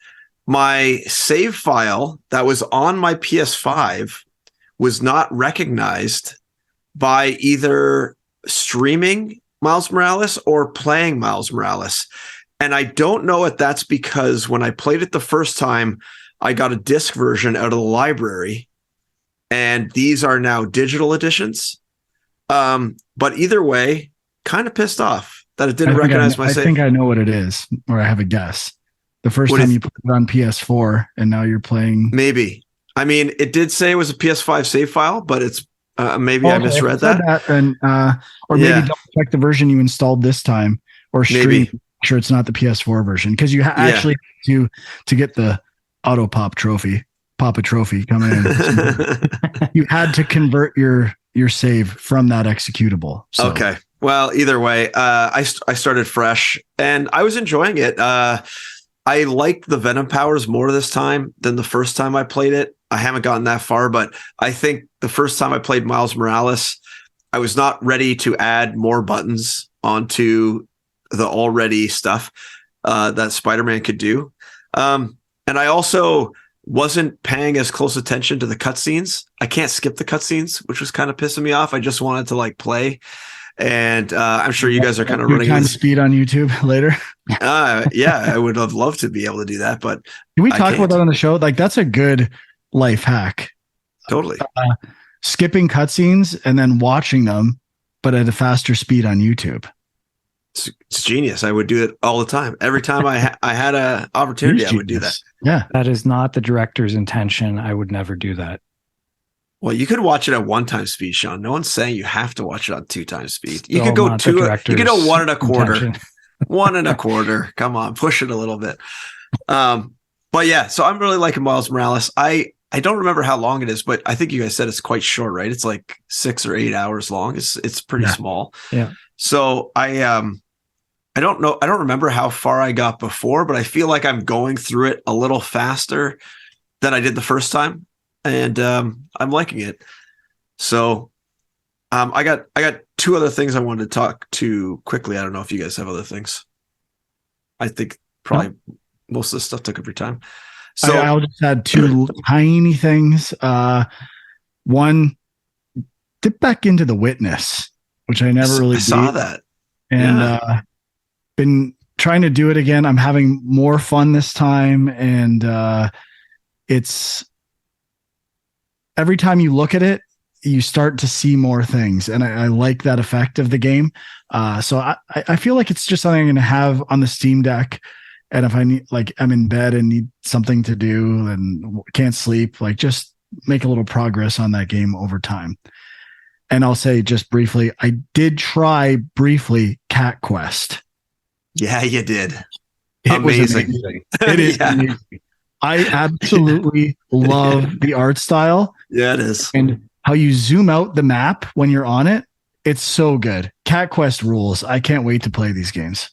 my save file that was on my PS5 was not recognized by either streaming Miles Morales or playing Miles Morales. And I don't know if that's because when I played it the first time, I got a disc version out of the library and these are now digital editions. But either way, kind of pissed off that it didn't recognize my save. I think I know what it is, or I have a guess. The first time you put it on PS4, and now you're playing. Maybe. I mean, it did say it was a PS5 save file, but it's maybe I misread that. Or maybe double check the version you installed this time, or stream. Make sure it's not the PS4 version, because you actually to get the auto pop a trophy coming in. You had to convert your save from that executable. So. Okay. Well, either way, I started fresh and I was enjoying it. I liked the Venom powers more this time than the first time I played it. I haven't gotten that far, but I think the first time I played Miles Morales, I was not ready to add more buttons onto the already stuff that Spider-Man could do. And I also wasn't paying as close attention to the cutscenes. I can't skip the cutscenes, which was kind of pissing me off. I just wanted to like play. And I'm sure you guys are kind of running time speed on YouTube later. Yeah, I would have loved to be able to do that, but can we talk about that on the show? Like, that's a good life hack. Totally. Skipping cutscenes and then watching them, but at a faster speed on YouTube. It's genius. I would do it all the time. Every time I had an opportunity, I would do that. Yeah, that is not the director's intention. I would never do that. Well, you could watch it at 1x speed, Sean. No one's saying you have to watch it on 2x speed. You could go 2. You could go 1 1/4. 1 1/4. Come on, push it a little bit. But yeah, so I'm really liking Miles Morales. I don't remember how long it is, but I think you guys said it's quite short, right? It's like 6 or 8 hours long. It's pretty small. Yeah. So I don't know. I don't remember how far I got before, but I feel like I'm going through it a little faster than I did the first time. And I'm liking it. So I got 2 other things I wanted to talk to quickly. I don't know if you guys have other things. I think probably most of the stuff took up your time. So I'll just add 2 tiny things. One, dip back into The Witness, which I never really saw that. And been trying to do it again. I'm having more fun this time. And it's every time you look at it, you start to see more things. And I like that effect of the game. So I feel like it's just something I'm going to have on the Steam Deck. And if I need, like, I'm in bed and need something to do and can't sleep, like, just make a little progress on that game over time. And I'll say just briefly, I did try briefly Cat Quest. Yeah, you did. It was amazing. It is amazing. I absolutely love the art style. Yeah, it is. And how you zoom out the map when you're on it. It's so good. Cat Quest rules. I can't wait to play these games.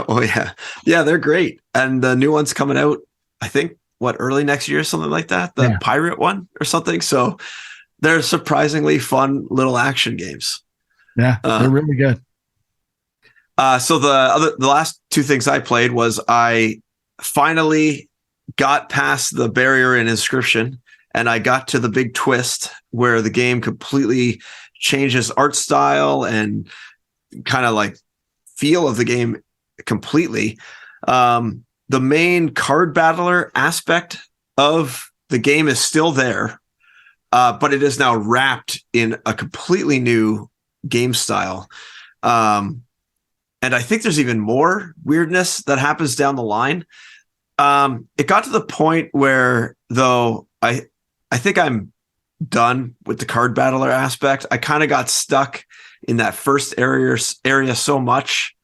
Oh, yeah. Yeah, they're great. And the new one's coming out, I think, early next year, something like that? The pirate one or something. So they're surprisingly fun little action games. Yeah, they're really good. So the last 2 things I played was I finally got past the barrier in Inscryption, and I got to the big twist where the game completely changes art style and kind of like feel of the game completely. The main card battler aspect of the game is still there, but it is now wrapped in a completely new game style. And I think there's even more weirdness that happens down the line. It got to the point where, though, I think I'm done with the card battler aspect. I kind of got stuck in that first area so much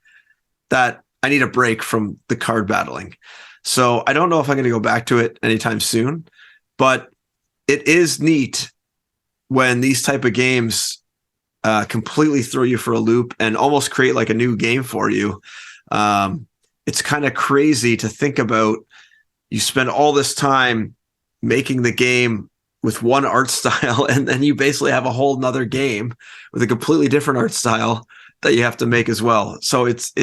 that I need a break from the card battling. So I don't know if I'm going to go back to it anytime soon, but it is neat when these type of games completely throw you for a loop and almost create like a new game for you. It's kind of crazy to think about. You spend all this time making the game with one art style, and then you basically have a whole nother game with a completely different art style that you have to make as well. So it's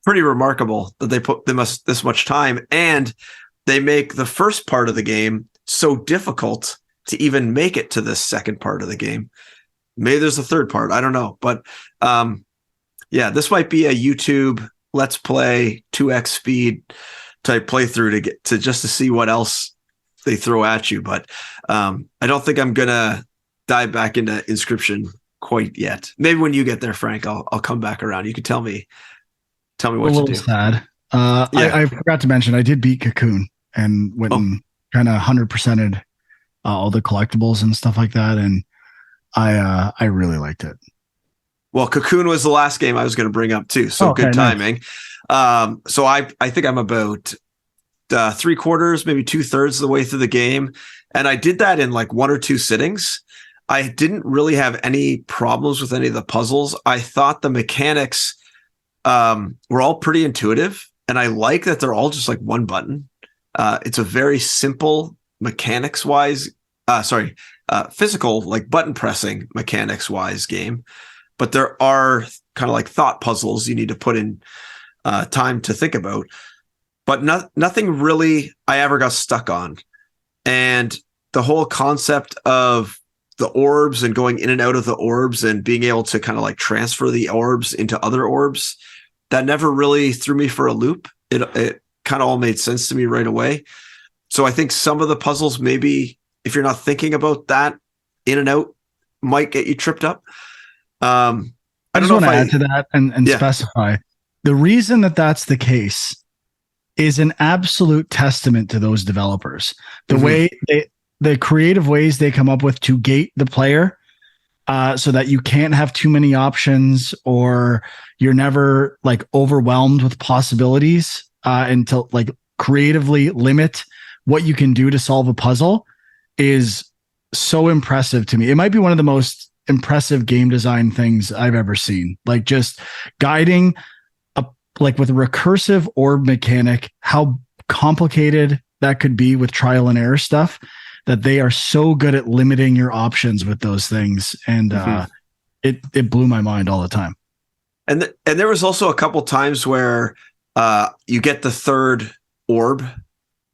pretty remarkable that they put this much time, and they make the first part of the game so difficult to even make it to the second part of the game. Maybe there's a third part. I don't know. But yeah, this might be a YouTube Let's Play 2x speed type playthrough to see what else they throw at you. But I don't think I'm gonna dive back into Inscryption quite yet. Maybe when you get there, Frank, I'll come back around. You can tell me what a to little do. sad. Yeah. I forgot to mention I did beat Cocoon and went and kind of 100%ed all the collectibles and stuff like that, and I really liked it. Well, Cocoon was the last game I was going to bring up too, so Okay, good nice. timing. So I think I'm about 3/4, maybe 2/3 of the way through the game, and I did that in like 1 or 2 sittings. I didn't really have any problems with any of the puzzles. I thought the mechanics were all pretty intuitive, and I like that they're all just like one button. It's a very simple mechanics wise, physical, like button pressing mechanics wise game. But there are kind of like thought puzzles you need to put in time to think about. But nothing really I ever got stuck on. And the whole concept of the orbs and going in and out of the orbs and being able to kind of like transfer the orbs into other orbs, that never really threw me for a loop. It kind of all made sense to me right away. So I think some of the puzzles, maybe if you're not thinking about that in and out, might get you tripped up. I just want to add to that and specify the reason that that's the case is an absolute testament to those developers. The way the creative ways they come up with to gate the player so that you can't have too many options or you're never like overwhelmed with possibilities and to like creatively limit what you can do to solve a puzzle is so impressive to me. It might be one of the most impressive game design things I've ever seen. Like just guiding like with a recursive orb mechanic, how complicated that could be with trial and error stuff, that they are so good at limiting your options with those things. And it blew my mind all the time. And there was also a couple times where you get the third orb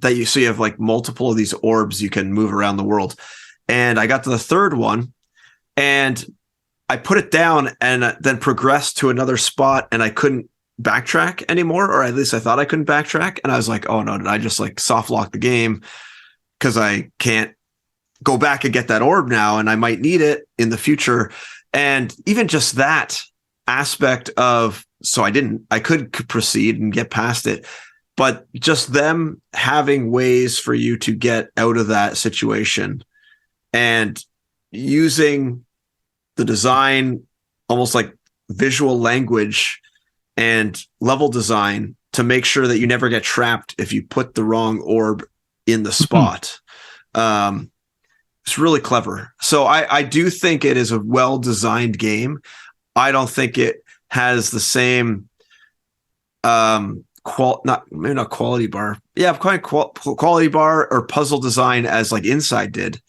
that you see, have like multiple of these orbs you can move around the world. And I got to the third one and I put it down and then progressed to another spot and I couldn't backtrack anymore, or at least I thought I couldn't backtrack. And I was like, oh no, did I just like soft lock the game because I can't go back and get that orb now and I might need it in the future. And even just that aspect of, so I could proceed and get past it, but just them having ways for you to get out of that situation and using the design, almost like visual language and level design to make sure that you never get trapped if you put the wrong orb in the spot. It's really clever. So I do think it is a well-designed game. I don't think it has the same not quality bar. Yeah, quite quality bar or puzzle design as like Inside did.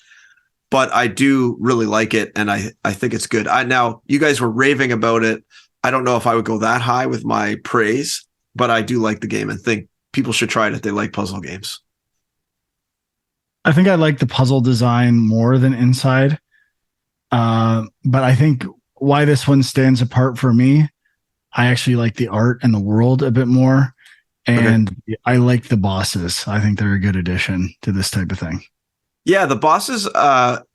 But I do really like it, and I think it's good. Now, you guys were raving about it. I don't know if I would go that high with my praise, but I do like the game and think people should try it if they like puzzle games. I think I like the puzzle design more than Inside. But I think why this one stands apart for me, I actually like the art and the world a bit more. And I like the bosses. I think they're a good addition to this type of thing. Yeah, the bosses,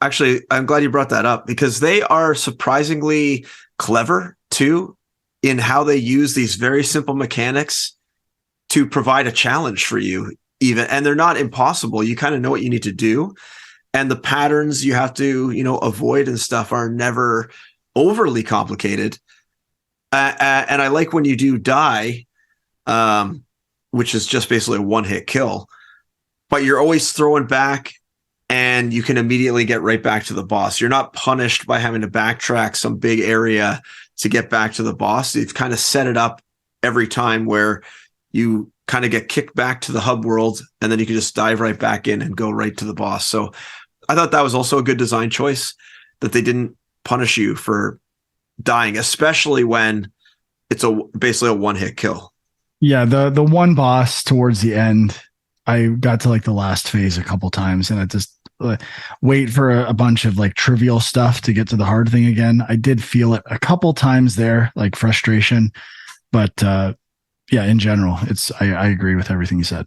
actually, I'm glad you brought that up because they are surprisingly clever too in how they use these very simple mechanics to provide a challenge for you even. And they're not impossible. You kind of know what you need to do. And the patterns you have to, avoid and stuff are never overly complicated. And I like when you do die, which is just basically a one-hit kill, but you're always throwing back and you can immediately get right back to the boss. You're not punished by having to backtrack some big area to get back to the boss. You've kind of set it up every time where you kind of get kicked back to the hub world and then you can just dive right back in and go right to the boss. So I thought that was also a good design choice, that they didn't punish you for dying, especially when it's basically a one-hit kill. Yeah, the one boss towards the end, I got to like the last phase a couple times and I just wait for a bunch of like trivial stuff to get to the hard thing again. I did feel it a couple times there, like frustration, but yeah, in general, I agree with everything you said.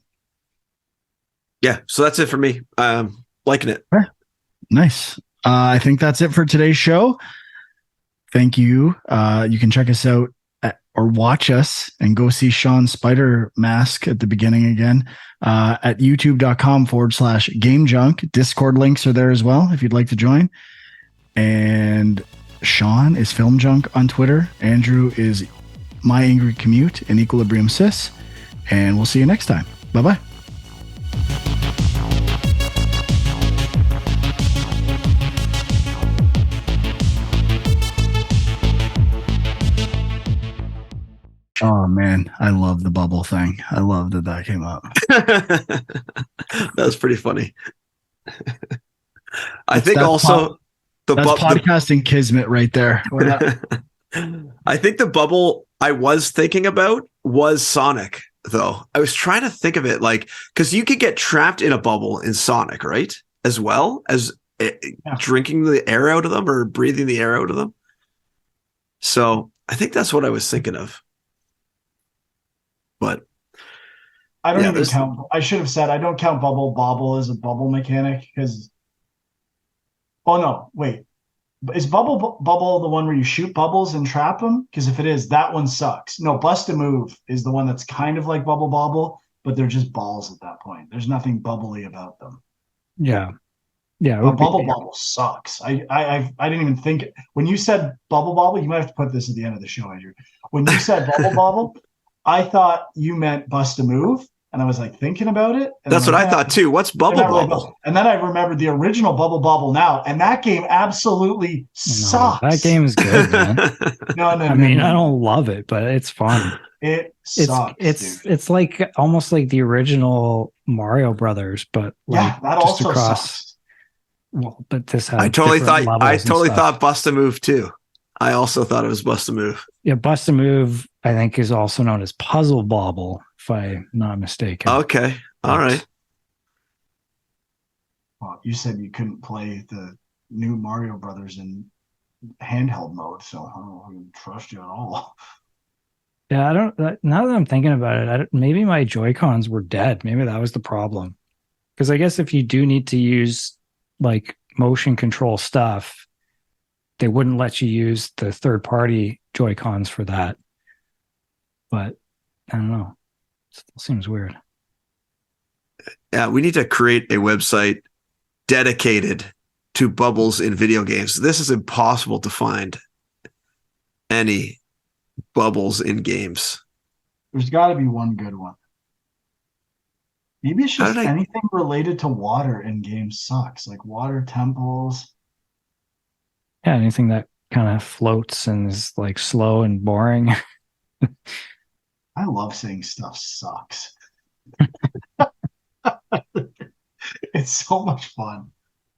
Yeah, so that's it for me. Liking it. Nice. I think that's it for today's show. Thank you. You can check us out or watch us and go see Sean's spider mask at the beginning again at youtube.com/game junk. Discord links are there as well if you'd like to join. And Sean is Film Junk on Twitter. Andrew is My Angry Commute and Equilibrium Sis. And we'll see you next time. Bye-bye. Oh man, I love the bubble thing. I love that came up. That was pretty funny. I think also that's podcasting kismet right there. I think the bubble I was thinking about was Sonic, though. I was trying to think of it like, because you could get trapped in a bubble in Sonic, right? As well as drinking the air out of them or breathing the air out of them. So I think that's what I was thinking of. But I don't even count. I should have said I don't count Bubble Bobble as a bubble mechanic because. Oh no! Wait, is Bubble the one where you shoot bubbles and trap them? Because if it is, that one sucks. No, Bust a Move is the one that's kind of like Bubble Bobble, but they're just balls at that point. There's nothing bubbly about them. Yeah. Bubble Bobble sucks. I didn't even think it. When you said Bubble Bobble, you might have to put this at the end of the show, Andrew. When you said Bubble Bobble. I thought you meant Bust a Move, and I was like thinking about it. That's what I thought too. What's Bubble Bobble? And then I remembered the original Bubble Bobble now, and that game absolutely sucks. That game is good, man. No. I mean, I don't love it, but it's fun. It sucks. It's like almost like the original Mario Brothers, but like that just also across. Sucks. Well, but this had I totally thought Bust a Move too. I also thought it was Bust a Move. Yeah, Bust a Move, I think, is also known as Puzzle Bobble, if I'm not mistaken. Okay. All right. Well, you said you couldn't play the new Mario Brothers in handheld mode, so I don't know if I can trust you at all. Yeah, I don't. Now that I'm thinking about it, maybe my Joy-Cons were dead. Maybe that was the problem. Because I guess if you do need to use like motion control stuff, they wouldn't let you use the third-party Joy-Cons for that. But I don't know. It still seems weird. Yeah, we need to create a website dedicated to bubbles in video games. This is impossible to find any bubbles in games. There's got to be one good one. Maybe it's just anything related to water in games sucks, like water temples. Yeah, anything that kind of floats and is like slow and boring. I love saying stuff sucks. It's so much fun.